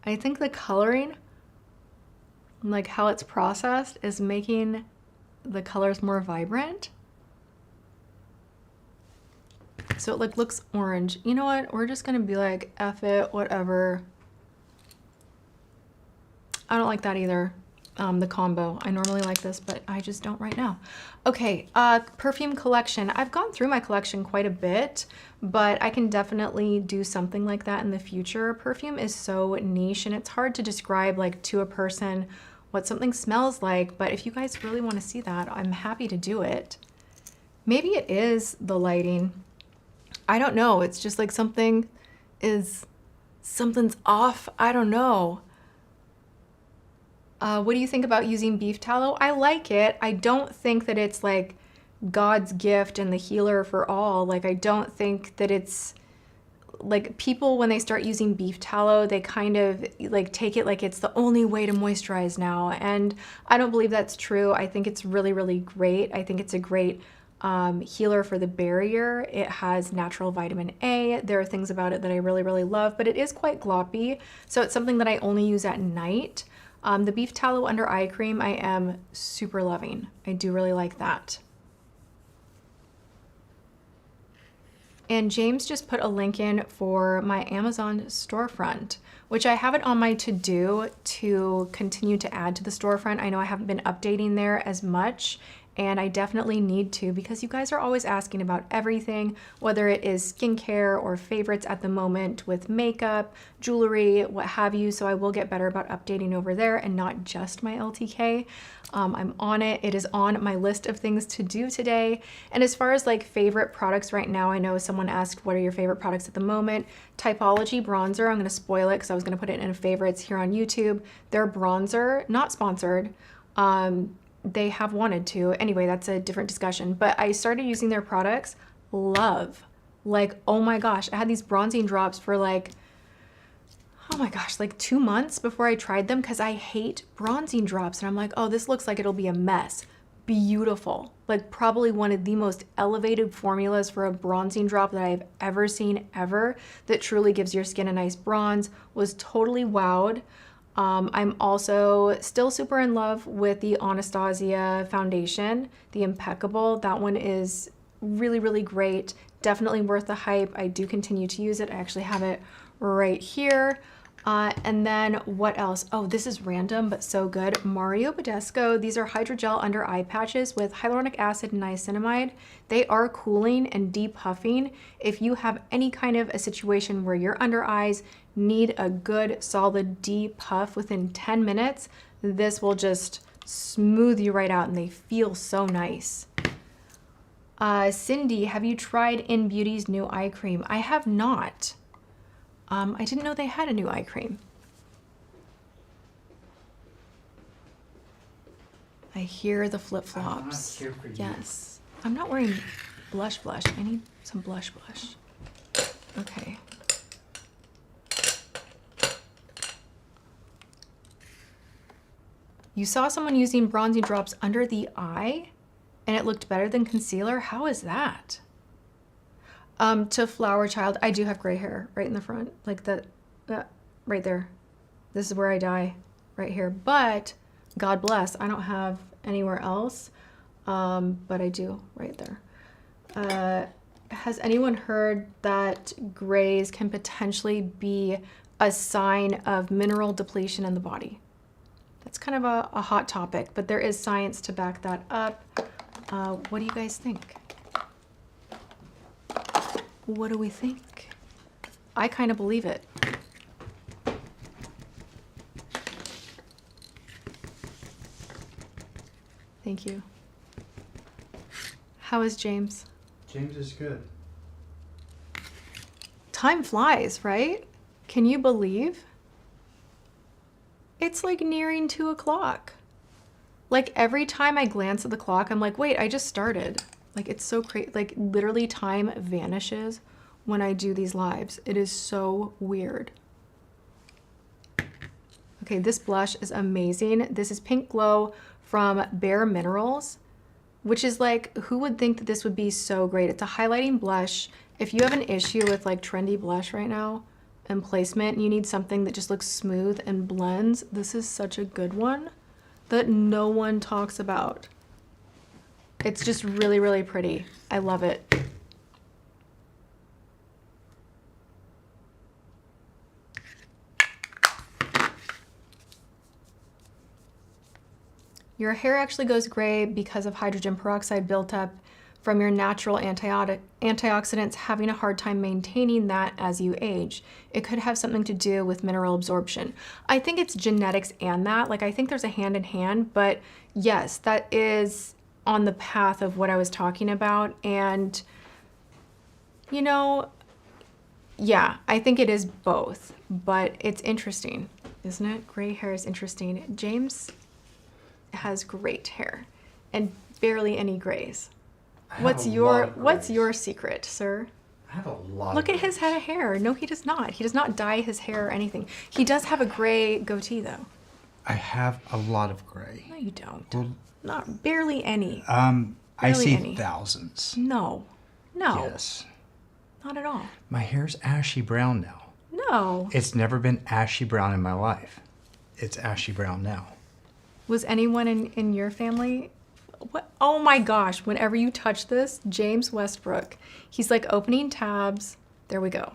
I think the coloring, like how it's processed, is making the colors more vibrant. So it like looks orange. You know what? We're just gonna be like, F it, whatever. I don't like that either. The combo. I normally like this, but I just don't right now. Okay, perfume collection. I've gone through my collection quite a bit, but I can definitely do something like that in the future. Perfume is so niche and it's hard to describe like to a person what something smells like, but if you guys really want to see that, I'm happy to do it. Maybe it is the lighting. I don't know. It's just like something's off. I don't know. What do you think about using beef tallow? I like it. I don't think that it's like God's gift and the healer for all. Like, I don't think that it's like people, when they start using beef tallow, they kind of like take it like it's the only way to moisturize now. And I don't believe that's true. I think it's really, really great. I think it's a great healer for the barrier. It has natural vitamin A. There are things about it that I really, really love, but it is quite gloppy. So it's something that I only use at night. The beef tallow under eye cream, I am super loving. I do really like that. And James just put a link in for my Amazon storefront, which I have it on my to-do to continue to add to the storefront. I know I haven't been updating there as much, and I definitely need to because you guys are always asking about everything, whether it is skincare or favorites at the moment with makeup, jewelry, what have you. So I will get better about updating over there and not just my LTK. I'm on it. It is on my list of things to do today. And as far as like favorite products right now, I know someone asked, what are your favorite products at the moment? Typology bronzer, I'm gonna spoil it because I was gonna put it in favorites here on YouTube. Their bronzer, not sponsored, they have wanted to. Anyway, that's a different discussion. But I started using their products, love. Like, oh my gosh, I had these bronzing drops for like, oh my gosh, like 2 months before I tried them because I hate bronzing drops. And I'm like, oh, this looks like it'll be a mess. Beautiful. Like probably one of the most elevated formulas for a bronzing drop that I've ever seen ever that truly gives your skin a nice bronze. Was totally wowed. I'm also still super in love with the Anastasia foundation, the Impeccable. That one is really, really great. Definitely worth the hype. I do continue to use it. I actually have it right here. And then what else? Oh, this is random, but so good. Mario Badescu. These are hydrogel under eye patches with hyaluronic acid and niacinamide. They are cooling and depuffing. If you have any kind of a situation where your under eyes need a good solid depuff within 10 minutes, this will just smooth you right out and they feel so nice. Cindy, have you tried In Beauty's new eye cream? I have not. I didn't know they had a new eye cream. I hear the flip-flops. I'm not here for you. Yes. I'm not wearing blush. I need some blush. Okay. You saw someone using bronzing drops under the eye and it looked better than concealer? How is that? To Flower Child, I do have gray hair right in the front, like that right there. This is where I dye, right here. But God bless, I don't have anywhere else, but I do right there. Has anyone heard that grays can potentially be a sign of mineral depletion in the body? That's kind of a hot topic, but there is science to back that up. What do you guys think? What do we think? I kind of believe it. Thank you. How is James? James is good. Time flies, right? Can you believe? It's like nearing 2 o'clock. Like every time I glance at the clock, I'm like, wait, I just started. Like it's so crazy. Like literally time vanishes when I do these lives. It is so weird. Okay, this blush is amazing. This is Pink Glow from Bare Minerals, which is like, who would think that this would be so great? It's a highlighting blush. If you have an issue with like trendy blush right now and placement, and you need something that just looks smooth and blends, this is such a good one that no one talks about. It's just really, really pretty. I love it. Your hair actually goes gray because of hydrogen peroxide built up from your natural antioxidants having a hard time maintaining that as you age. It could have something to do with mineral absorption. I think it's genetics and that. Like I think there's a hand in hand, but yes, that is on the path of what I was talking about. And you know, yeah, I think it is both, but it's interesting, isn't it? Gray hair is interesting. James has great hair and barely any grays. What's your secret, sir? I have a lot. Look at his head of hair. No, he does not. He does not dye his hair or anything. He does have a gray goatee though. I have a lot of gray. No, you don't. Well, Not barely any. I Barely see any. thousands. No. Yes. Not at all. My hair's ashy brown now. No. It's never been ashy brown in my life. It's ashy brown now. Was anyone in your family? What? Oh my gosh, whenever you touch this, James Westbrook, he's like opening tabs. There we go.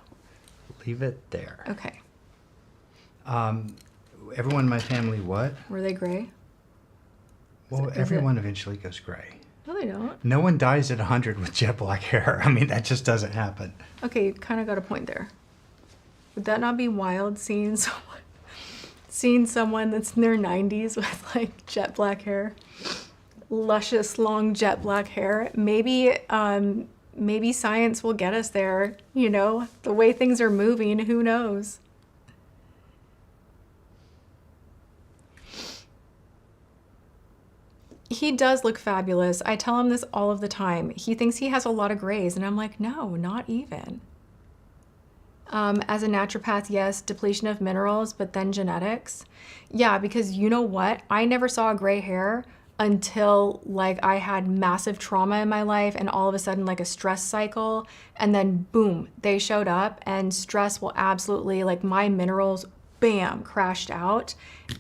Leave it there. Okay. Everyone in my family, what? Were they gray? Well, is everyone eventually goes gray. No, they don't. No one dies at 100 with jet black hair. I mean, that just doesn't happen. Okay, you kind of got a point there. Would that not be wild seeing someone that's in their 90s with like jet black hair? Luscious, long jet black hair. Maybe science will get us there, you know? The way things are moving, who knows? He does look fabulous. I tell him this all of the time. He thinks he has a lot of grays, and I'm like, no, not even. As a naturopath, yes, depletion of minerals, but then genetics. Yeah, because you know what? I never saw gray hair until like I had massive trauma in my life and all of a sudden like a stress cycle, and then boom, they showed up, and stress will absolutely, like my minerals, bam, crashed out.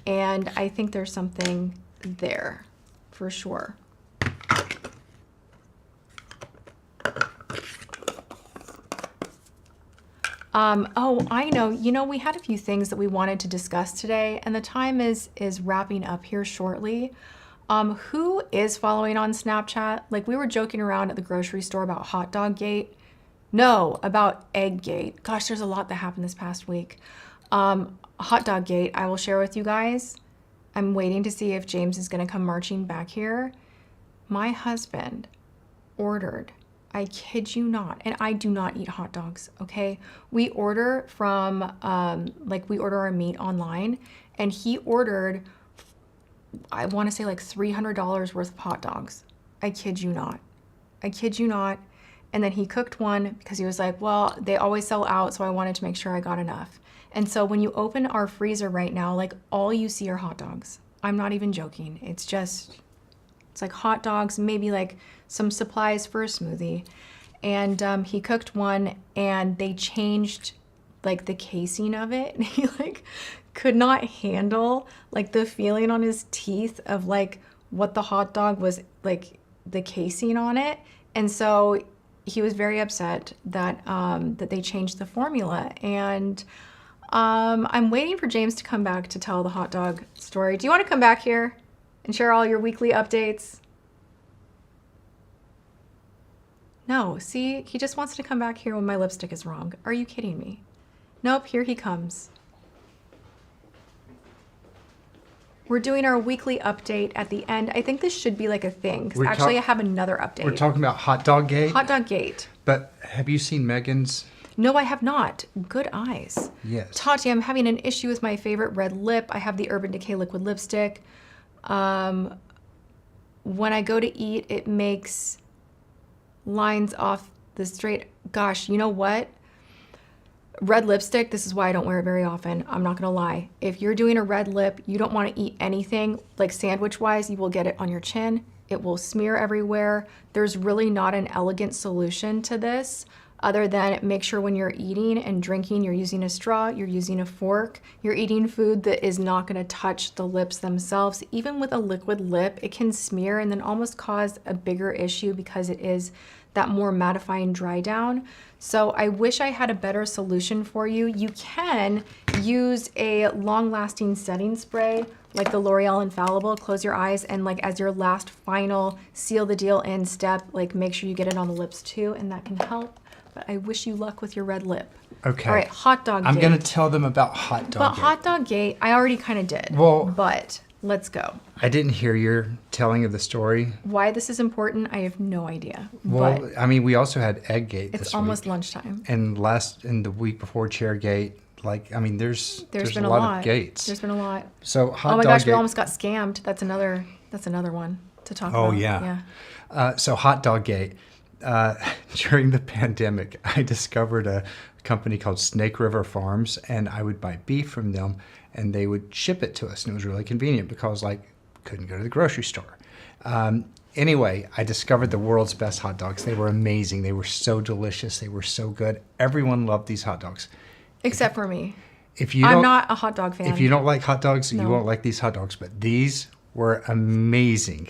And I think there's something there. For sure. Oh, I know. You know, we had a few things that we wanted to discuss today, and the time is wrapping up here shortly. Who is following on Snapchat? Like, we were joking around at the grocery store about hot dog gate. No, about egg gate. Gosh, there's a lot that happened this past week. Hot dog gate, I will share with you guys. I'm waiting to see if James is going to come marching back here. My husband ordered, I kid you not, and I do not eat hot dogs, okay? We order from, we order our meat online, and he ordered, I want to say like $300 worth of hot dogs. I kid you not. I kid you not. And then he cooked one because he was like, well, they always sell out, so I wanted to make sure I got enough. And so when you open our freezer right now, like all you see are hot dogs. I'm not even joking. It's like hot dogs, maybe like some supplies for a smoothie. And he cooked one, and they changed like the casing of it. And he like could not handle like the feeling on his teeth of like what the hot dog was, like the casing on it. And so he was very upset that that they changed the formula. And I'm waiting for James to come back to tell the hot dog story. Do you want to come back here and share all your weekly updates? No, see, he just wants to come back here when my lipstick is wrong. Are you kidding me? Nope, here he comes. We're doing our weekly update at the end. I think this should be like a thing, because actually I have another update. We're talking about hot dog gate? Hot dog gate. But have you seen Megan's? No, I have not. Good eyes. Yes. Tati, I'm having an issue with my favorite red lip. I have the Urban Decay liquid lipstick. When I go to eat, it makes lines off the straight. Gosh, you know what? Red lipstick, this is why I don't wear it very often. I'm not gonna lie. If you're doing a red lip, you don't want to eat anything, like sandwich-wise, you will get it on your chin. It will smear everywhere. There's really not an elegant solution to this, other than make sure when you're eating and drinking, you're using a straw, you're using a fork, you're eating food that is not gonna touch the lips themselves. Even with a liquid lip, it can smear and then almost cause a bigger issue because it is that more mattifying dry down. So I wish I had a better solution for you. You can use a long-lasting setting spray like the L'Oreal Infallible. Close your eyes, and like as your last final seal the deal in step, like make sure you get it on the lips too, and that can help. But I wish you luck with your red lip. Okay. All right, hot dog gate. I'm going to tell them about hot dog But gate. hot dog gate, I already kind of did. Well, but let's go. I didn't hear your telling of the story. Why this is important, I have no idea. Well, but I mean, we also had egg gate this week. it's almost lunchtime. And the week before chair gate, like, I mean, there's been a lot of gates. There's been a lot. So hot Oh my dog gosh, gate. we almost got scammed. That's another one to talk about. Oh, yeah. So hot dog gate. During the pandemic, I discovered a company called Snake River Farms, and I would buy beef from them, and they would ship it to us. And it was really convenient because, like, couldn't go to the grocery store. Anyway, I discovered the world's best hot dogs. They were amazing. They were so delicious. They were so good. Everyone loved these hot dogs. Except for me. I'm not a hot dog fan. If you don't like hot dogs, No. you won't like these hot dogs. But these were amazing.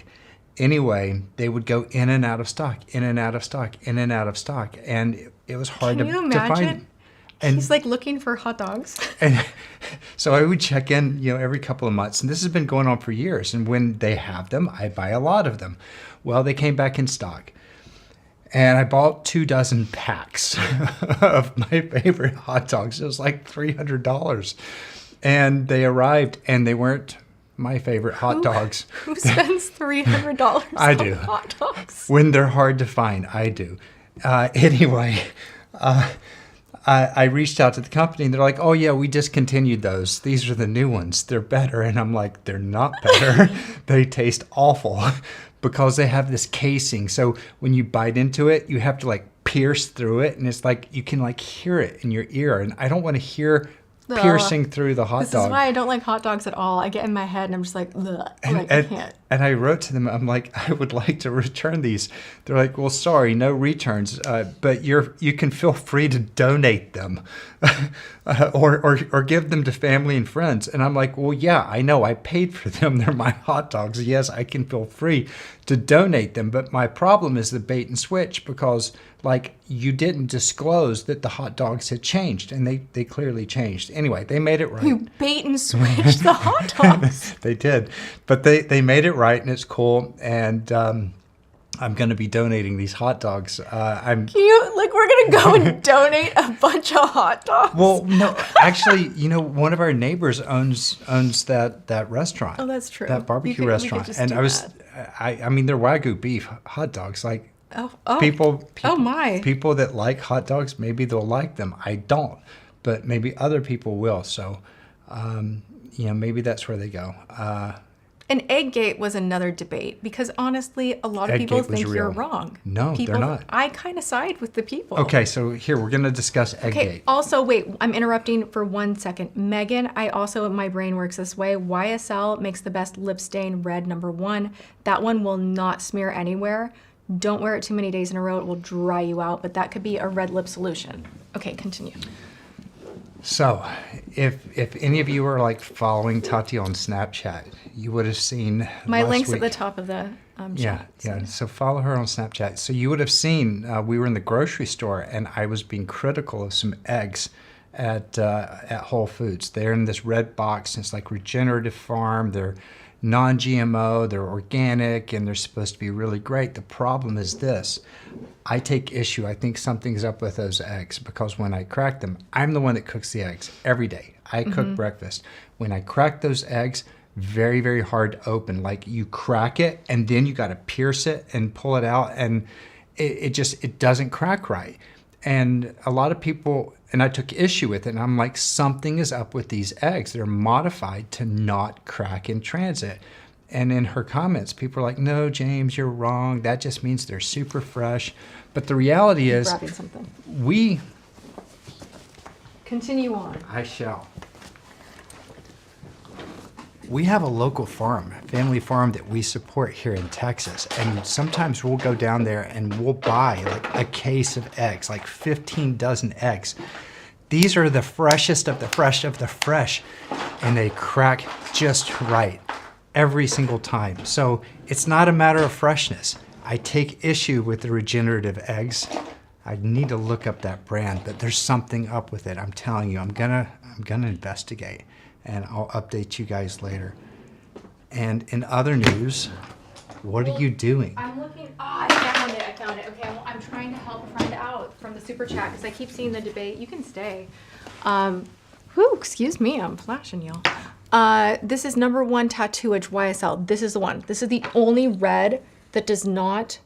Anyway, they would go in and out of stock, in and out of stock, in and out of stock. And it was hard Can you to imagine? find. And He's like looking for hot dogs. And so I would check in, every couple of months. And this has been going on for years. And when they have them, I buy a lot of them. Well, they came back in stock. And I bought 24 packs of my favorite hot dogs. It was like $300. And they arrived and they weren't my favorite hot dogs. Who spends $300 I do. on hot dogs? When they're hard to find, I do. Anyway, I reached out to the company and they're like, oh yeah, we discontinued those. These are the new ones. They're better. And I'm like, they're not better. They taste awful because they have this casing. So when you bite into it, you have to like pierce through it. And it's like, you can like hear it in your ear. And I don't want to hear piercing through the hot dog. This is why I don't like hot dogs at all. I get in my head and I'm just like, ugh, I can't. And I wrote to them, I'm like, I would like to return these. They're like, well, sorry, no returns, but you can feel free to donate them or give them to family and friends. And I'm like, well, yeah, I know, I paid for them. They're my hot dogs. Yes, I can feel free to donate them. But my problem is the bait and switch because like you didn't disclose that the hot dogs had changed and they clearly changed. Anyway, they made it right. You bait and switch the hot dogs. They did, but they made it right and it's cool. And I'm going to be donating these hot dogs. We're going to go and donate a bunch of hot dogs. Well, no, actually, one of our neighbors owns that restaurant. Oh, that's true. That barbecue restaurant. And I mean, they're Wagyu beef hot dogs. Like people that like hot dogs, maybe they'll like them. I don't, but maybe other people will. So, maybe that's where they go. And Egggate was another debate because honestly, a lot of people think you're wrong. No, they're not. I kind of side with the people. Okay, so here we're going to discuss Egggate. Okay, also, wait, I'm interrupting for 1 second. Megan, my brain works this way. YSL makes the best lip stain red #1. That one will not smear anywhere. Don't wear it too many days in a row. It will dry you out, but that could be a red lip solution. Okay, continue. So, if any of you are like following Tati on Snapchat, you would have seen my links at the top of the chat. Yeah. So follow her on Snapchat. So you would have seen we were in the grocery store and I was being critical of some eggs at Whole Foods. They're in this red box. And it's like regenerative farm. They're non-GMO. They're organic, and they're supposed to be really great. The problem is this. I take issue. I think something's up with those eggs because when I crack them, I'm the one that cooks the eggs every day. I cook breakfast. When I crack those eggs, very, very hard to open. Like you crack it and then you got to pierce it and pull it out, and it doesn't crack right. And a lot of people, and I took issue with it, and I'm like, something is up with these eggs. They're modified to not crack in transit. And in her comments, people are like, no, James, you're wrong. That just means they're super fresh. But the reality is, grabbing something. Continue on. I shall. We have a local farm, family farm that we support here in Texas. And sometimes we'll go down there and we'll buy like a case of eggs, like 15 dozen eggs. These are the freshest of the fresh of the fresh. And they crack just right every single time. So it's not a matter of freshness. I take issue with the regenerative eggs. I need to look up that brand, but there's something up with it. I'm telling you, I'm gonna investigate. And I'll update you guys later. And in other news, what are you doing? I'm looking. I found it. Okay, I'm trying to help a friend out from the super chat because I keep seeing the debate. You can stay. Excuse me, I'm flashing y'all. This is #1 Tattooage YSL. This is the one. This is the only red that does not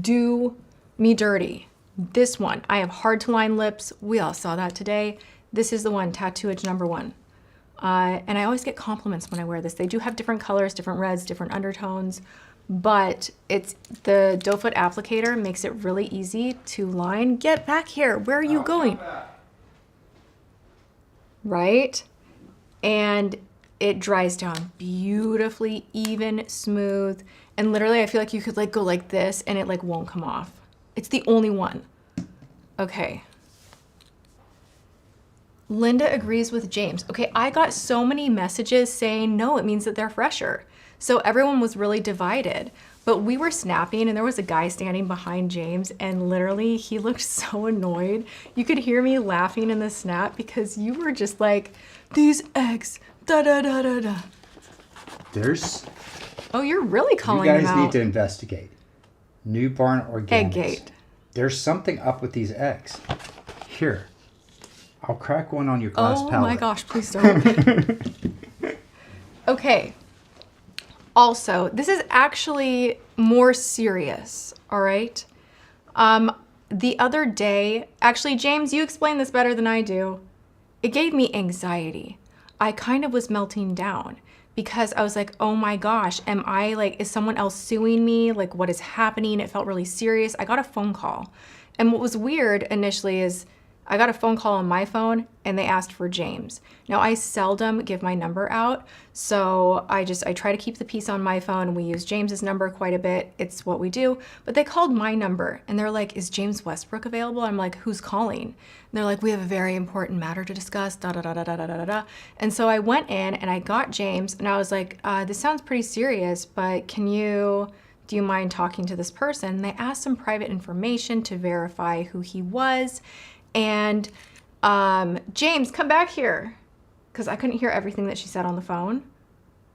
do me dirty. This one. I have hard to line lips. We all saw that today. This is the one, Tattooage #1. And I always get compliments when I wear this. They do have different colors, different reds, different undertones, but it's the doe foot applicator makes it really easy to line. Get back here. Where are you going? Right? And it dries down beautifully, even, smooth. And literally, I feel like you could like go like this and it like won't come off. It's the only one. Okay. Linda agrees with James. Okay, I got so many messages saying, no, it means that they're fresher. So everyone was really divided. But we were snapping and there was a guy standing behind James and literally he looked so annoyed. You could hear me laughing in the snap because you were just like, these eggs, da da da da da. There's... Oh, you're really calling You them guys out. need to investigate. New Barn Organics. Egggate. There's something up with these eggs. Here. I'll crack one on your glass palate. Oh my gosh, please don't. Okay. Also, this is actually more serious, all right? The other day, actually, James, you explain this better than I do. It gave me anxiety. I kind of was melting down because I was like, oh my gosh, am I like, is someone else suing me? Like, what is happening? It felt really serious. I got a phone call. And what was weird initially is I got a phone call on my phone and they asked for James. Now I seldom give my number out, so I try to keep the peace on my phone. We use James's number quite a bit. It's what we do. But they called my number and they're like, is James Westbrook available? I'm like, who's calling? And they're like, we have a very important matter to discuss, da da da da da da da da. And so I went in and I got James and I was like, this sounds pretty serious, but do you mind talking to this person? And they asked some private information to verify who he was. And James, come back here, because I couldn't hear everything that she said on the phone.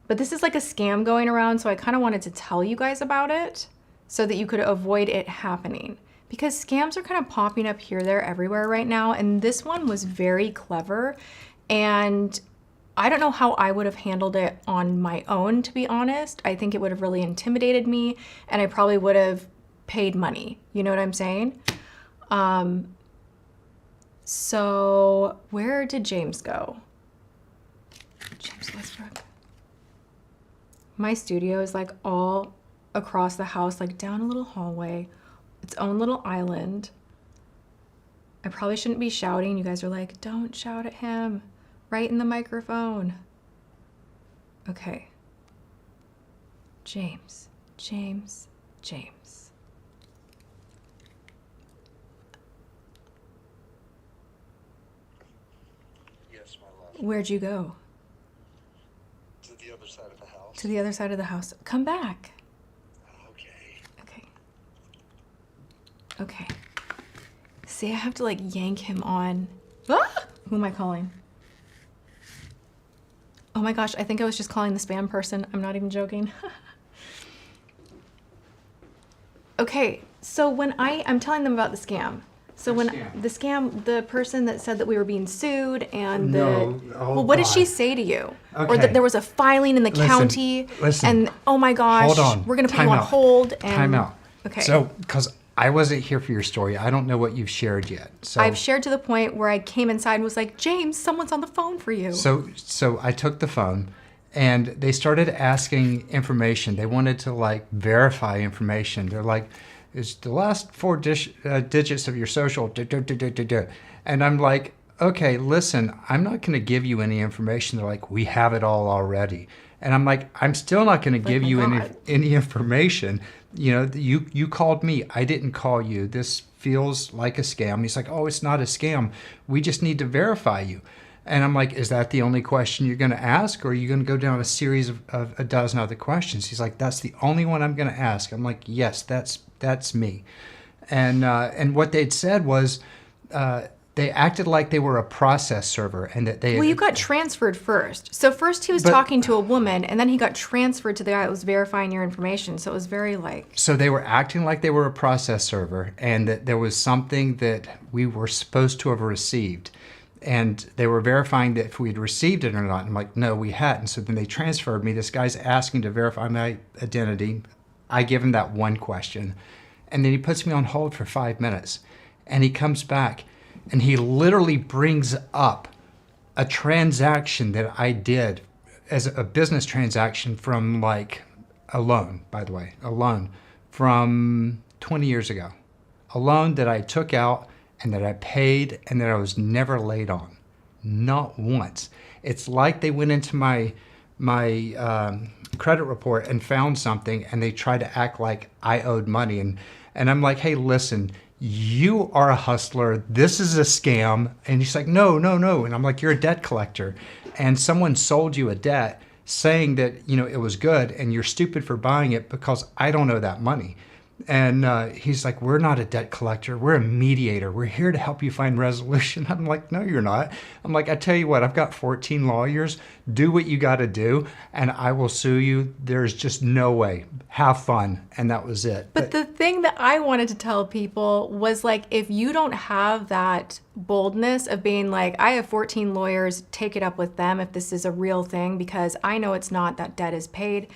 But this is like a scam going around, so I kind of wanted to tell you guys about it so that you could avoid it happening. Because scams are kind of popping up here, there, everywhere right now. And this one was very clever. And I don't know how I would have handled it on my own, to be honest. I think it would have really intimidated me, and I probably would have paid money. You know what I'm saying? So where did James go? James Westbrook. My studio is like all across the house, like down a little hallway, its own little island. I probably shouldn't be shouting. You guys are like, don't shout at him, right in the microphone. Okay. James, James, James. Yes, my love. Where'd you go? To the other side of the house. To the other side of the house. Come back. Okay. Okay. Okay. See, I have to like yank him on. Ah! Who am I calling? Oh my gosh, I think I was just calling the spam person. I'm not even joking. Okay, so when I'm telling them about the scam. So when scam? the scam, the person that said that we were being sued and No. Oh, well, what did she God. say to you? Or Okay. that there was a filing in the county listen. and oh my gosh, Hold on. we're gonna put Time you on out. hold and Time out. Okay. So, because I wasn't here for your story, I don't know what you've shared yet. So I've shared to the point where I came inside and was like, James, someone's on the phone for you. So I took the phone, and they started asking information. They wanted to like verify information. They're like, "Is the last four digits of your social?" Duh, duh, duh, duh, duh, duh. And I'm like, "Okay, listen, I'm not going to give you any information." They're like, "We have it all already." And I'm like, "I'm still not going to give my you God. any information. You know, you called me. I didn't call you. This feels like a scam." He's like, "Oh, it's not a scam. We just need to verify you." And I'm like, "Is that the only question you're going to ask? Or are you going to go down a series of a dozen other questions?" He's like, "That's the only one I'm going to ask." I'm like, "Yes, that's me." And what they'd said was they acted like they were a process server and that they... Well, you got transferred first. So first he was talking to a woman and then he got transferred to the guy that was verifying your information. So it was very like... So they were acting like they were a process server and that there was something that we were supposed to have received. And they were verifying that if we had received it or not. I'm like, no, we hadn't. So then they transferred me. This guy's asking to verify my identity. I give him that one question. And then he puts me on hold for 5 minutes. And he comes back and he literally brings up a transaction that I did as a business transaction from like a loan, by the way, a loan from 20 years ago. A loan that I took out and that I paid and that I was never late on. Not once. It's like they went into my credit report and found something and they tried to act like I owed money. And I'm like, hey, listen, you are a hustler. This is a scam. And she's like, no, no, no. And I'm like, you're a debt collector. And someone sold you a debt saying that, it was good and you're stupid for buying it because I don't owe that money. And he's like, we're not a debt collector. We're a mediator. We're here to help you find resolution. I'm like, no, you're not. I'm like, I tell you what, I've got 14 lawyers. Do what you got to do, and I will sue you. There's just no way. Have fun. And that was it. But the thing that I wanted to tell people was like, if you don't have that boldness of being like, I have 14 lawyers, take it up with them if this is a real thing, because I know it's not, that debt is paid.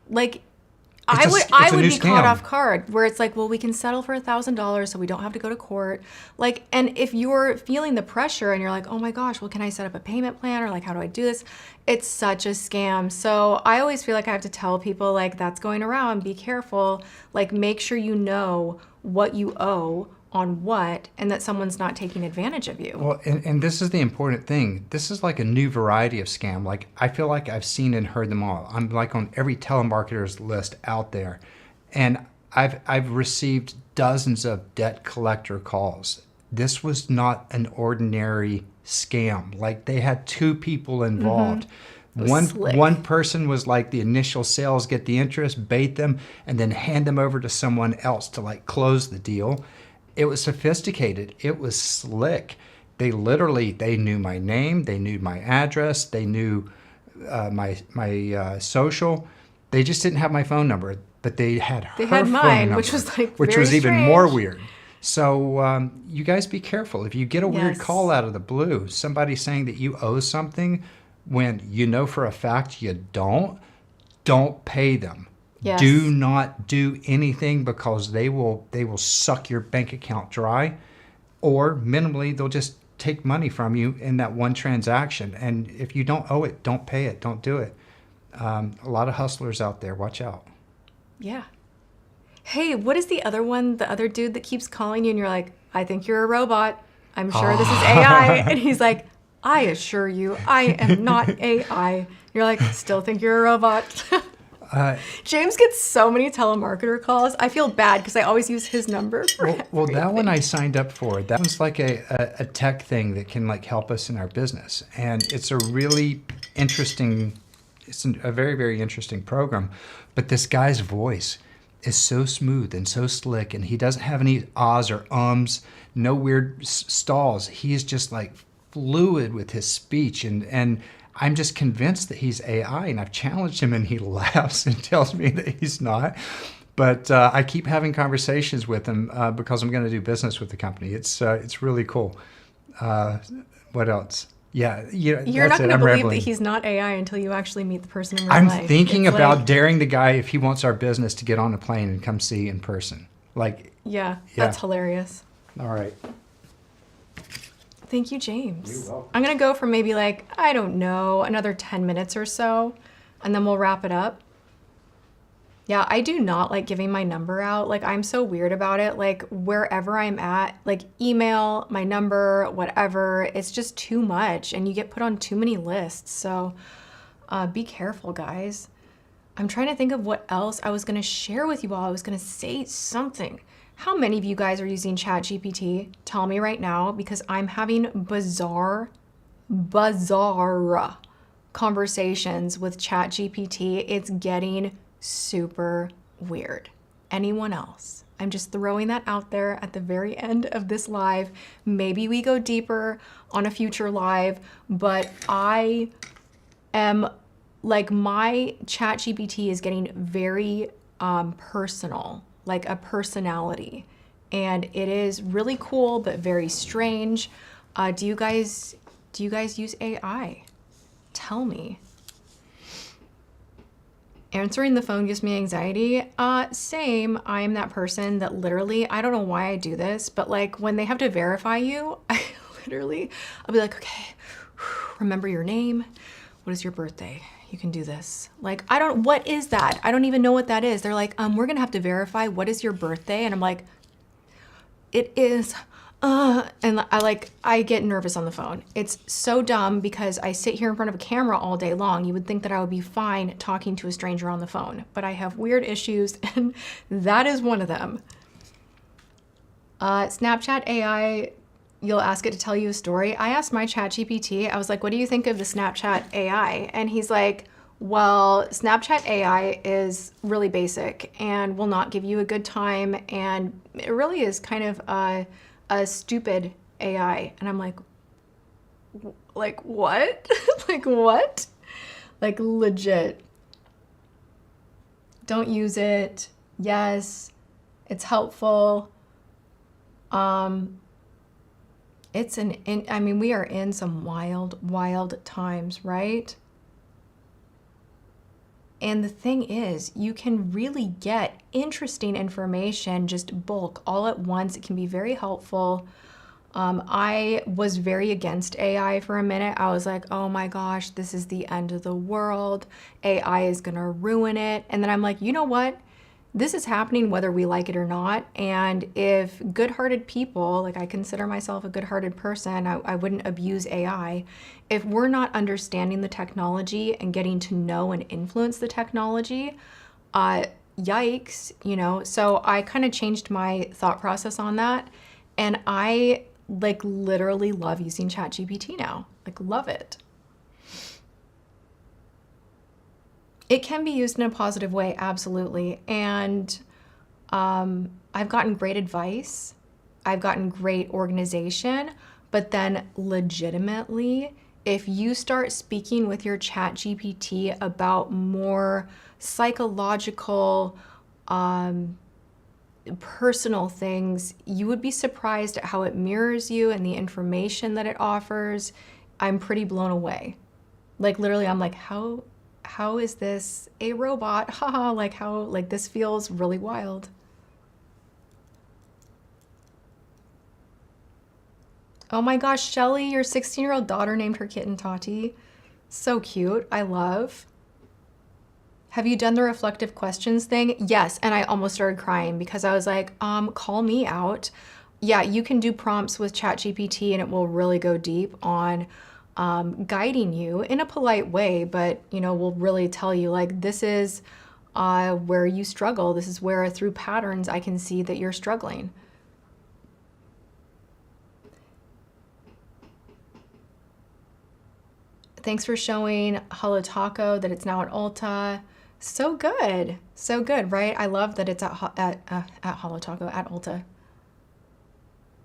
Like, I would be caught off guard where it's like, well, we can settle for $1,000 so we don't have to go to court. Like, and if you're feeling the pressure and you're like, oh my gosh, well, can I set up a payment plan, or like, how do I do this? It's such a scam. So I always feel like I have to tell people, like, that's going around, be careful. Like, make sure you know what you owe on what, and that someone's not taking advantage of you. Well, and this is the important thing. This is like a new variety of scam. Like, I feel like I've seen and heard them all. I'm like on every telemarketer's list out there. And I've received dozens of debt collector calls. This was not an ordinary scam. Like, they had two people involved. One person was like the initial sales, get the interest, bait them, and then hand them over to someone else to like close the deal. It was sophisticated. It was slick. They knew my name. They knew my address. They knew my social. They just didn't have my phone number, but they had her phone mine, number, which was like which very was even strange. more weird. So you guys be careful. If you get a weird Yes. call out of the blue, somebody saying that you owe something when you know for a fact you don't pay them. Yes. Do not do anything, because they will suck your bank account dry, or minimally they'll just take money from you in that one transaction. And if you don't owe it, don't pay it. Don't do it. A lot of hustlers out there. Watch out. Yeah. Hey, what is the other one, the other dude that keeps calling you and you're like, I think you're a robot. I'm sure this is AI. And he's like, I assure you, I am not AI. You're like, still think you're a robot. James gets so many telemarketer calls. I feel bad because I always use his number for Well, that one I signed up for. That one's like a tech thing that can like help us in our business. And it's a really interesting, a very, very interesting program. But this guy's voice is so smooth and so slick, and he doesn't have any ahs or ums, no weird stalls. He's just like fluid with his speech, and I'm just convinced that he's AI, and I've challenged him and he laughs and tells me that he's not. But I keep having conversations with him because I'm going to do business with the company. It's really cool. What else? Yeah, You're not going to believe that he's not AI until you actually meet the person in real life. I'm thinking It's about like, daring the guy, if he wants our business, to get on a plane and come see in person. Like, yeah, that's hilarious. all right. Thank you, James. You're welcome. I'm going to go for maybe like, I don't know, another 10 minutes or so, and then we'll wrap it up. Yeah, I do not like giving my number out. Like, I'm so weird about it. Like, wherever I'm at, like email, my number, whatever, it's just too much and you get put on too many lists. So be careful, guys. I'm trying to think of what else I was going to share with you all. I was going to say something. How many of you guys are using ChatGPT? Tell me right now, because I'm having bizarre conversations with ChatGPT. It's getting super weird. Anyone else? I'm just throwing that out there at the very end of this live. Maybe we go deeper on a future live, but I am like, my ChatGPT is getting very personal, like a personality, and it is really cool but very strange. Do you guys use AI? Tell me. Answering the phone gives me anxiety. Same. I am that person that literally, I don't know why I do this, but like when they have to verify you, I'll be like, okay, remember your name. What is your birthday? You can do this. Like, what is that? I don't even know what that is. They're like, we're gonna have to verify what is your birthday. And I'm like, it is, and I get nervous on the phone. It's so dumb because I sit here in front of a camera all day long. You would think that I would be fine talking to a stranger on the phone, but I have weird issues, and that is one of them. Snapchat AI, you'll ask it to tell you a story. I asked my ChatGPT, I was like, what do you think of the Snapchat AI? And he's like, well, Snapchat AI is really basic and will not give you a good time. And it really is kind of a stupid AI. And I'm like what? Like what? Like legit. Don't use it. Yes, it's helpful. I mean, we are in some wild times, right? And the thing is, you can really get interesting information, just bulk all at once. It can be very helpful. I was very against AI for a minute. I was like, oh my gosh, this is the end of the world. AI is gonna ruin it. And then I'm like, you know what? This is happening whether we like it or not. And if good-hearted people, like I consider myself a good-hearted person, I wouldn't abuse AI. If we're not understanding the technology and getting to know and influence the technology, yikes, you know? So I kind of changed my thought process on that. And I like literally love using ChatGPT now, like love it. It can be used in a positive way, absolutely. And I've gotten great advice. I've gotten great organization. But then legitimately, if you start speaking with your ChatGPT about more psychological, personal things, you would be surprised at how it mirrors you and the information that it offers. I'm pretty blown away. Like literally, I'm like, how is this a robot? Haha, like this feels really wild. Oh my gosh, Shelly, your 16-year-old daughter named her kitten Tati. So cute, I love. Have you done the reflective questions thing? Yes, and I almost started crying because I was like, call me out. Yeah, you can do prompts with ChatGPT and it will really go deep on guiding you in a polite way, but you know, will really tell you like, this is where you struggle. This is where through patterns I can see that you're struggling. Thanks for showing Hello Taco that it's now at Ulta. So good, right? I love that it's at Hello Taco at Ulta.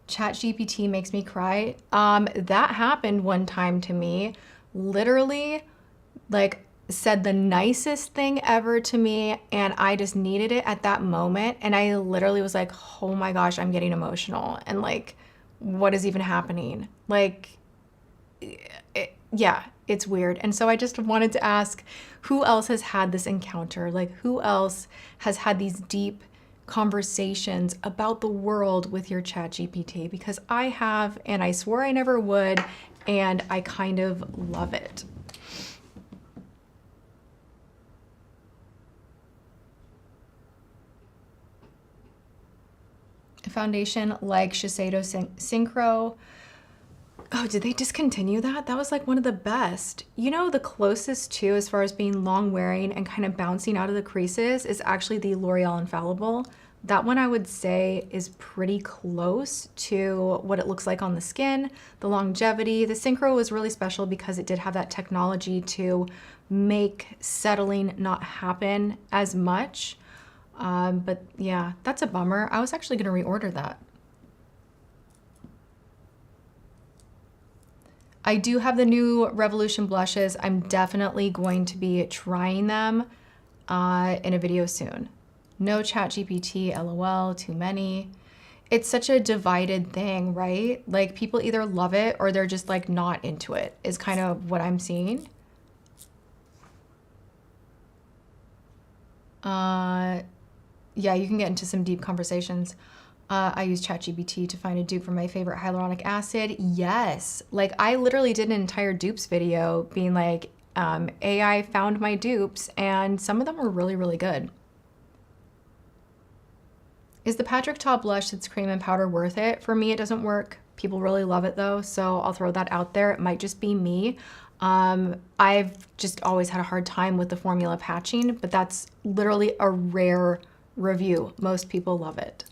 ChatGPT makes me cry. That happened one time to me. Literally, like, said the nicest thing ever to me, and I just needed it at that moment. And I literally was like, oh my gosh, I'm getting emotional. And like, what is even happening? Like, yeah, it's weird. And so I just wanted to ask, who else has had this encounter? Like, who else has had these deep conversations about the world with your ChatGPT? Because I have, and I swore I never would, and I kind of love it. A foundation like Shiseido Synchro. Oh, did they discontinue that? That was like one of the best. You know, the closest to as far as being long wearing and kind of bouncing out of the creases is actually the L'Oreal Infallible. That one I would say is pretty close to what it looks like on the skin, the longevity. The Synchro was really special because it did have that technology to make settling not happen as much. But yeah, that's a bummer. I was actually gonna reorder that. I do have the new Revolution blushes. I'm definitely going to be trying them in a video soon. No ChatGPT, LOL, too many. It's such a divided thing, right? Like people either love it or they're just like not into it is kind of what I'm seeing. Yeah, you can get into some deep conversations. I use ChatGPT to find a dupe for my favorite hyaluronic acid. Yes, like I literally did an entire dupes video being like, AI found my dupes and some of them were really, really good. Is the Patrick Ta blush that's cream and powder worth it? For me, it doesn't work. People really love it though, so I'll throw that out there. It might just be me. I've just always had a hard time with the formula patching, but that's literally a rare review. Most people love it.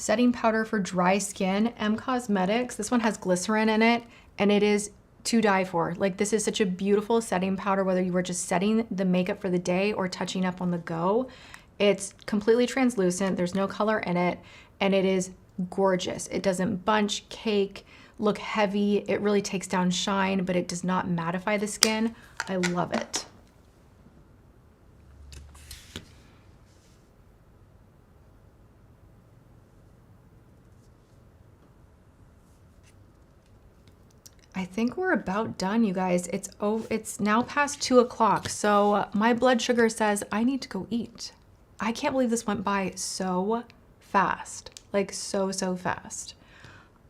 setting powder for dry skin, M Cosmetics. This one has glycerin in it, and it is to die for. Like, this is such a beautiful setting powder, whether you were just setting the makeup for the day or touching up on the go. It's completely translucent, there's no color in it, and it is gorgeous. It doesn't bunch, cake, look heavy. It really takes down shine, but it does not mattify the skin. I love it. I think we're about done, you guys. It's now past 2 o'clock, so my blood sugar says I need to go eat. I can't believe this went by so fast, like so fast.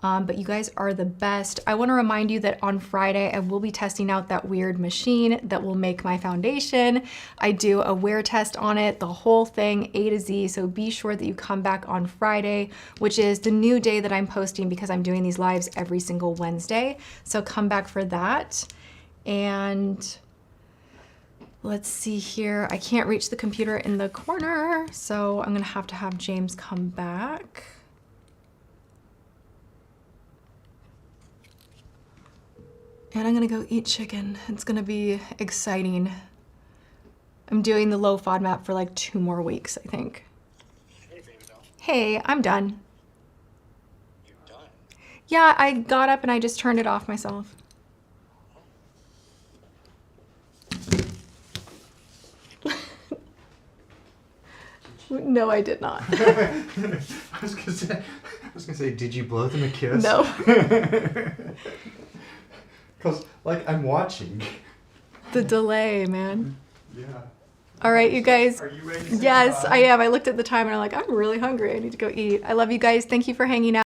But you guys are the best. I want to remind you that on Friday, I will be testing out that weird machine that will make my foundation. I do a wear test on it, the whole thing, A to Z. So be sure that you come back on Friday, which is the new day that I'm posting because I'm doing these lives every single Wednesday. So come back for that. And let's see here. I can't reach the computer in the corner, so I'm gonna have to have James come back. And I'm gonna go eat chicken. It's gonna be exciting. I'm doing the low FODMAP for like 2 more weeks, I think. Hey, baby doll. Hey, I'm done. You're done. Yeah, I got up and I just turned it off myself. No, I did not. I was gonna say, did you blow them a kiss? No. Because, like, I'm watching. The delay, man. Yeah. All right, you guys. Are you ready to say Yes, goodbye? I am. I looked at the time and I'm like, I'm really hungry. I need to go eat. I love you guys. Thank you for hanging out.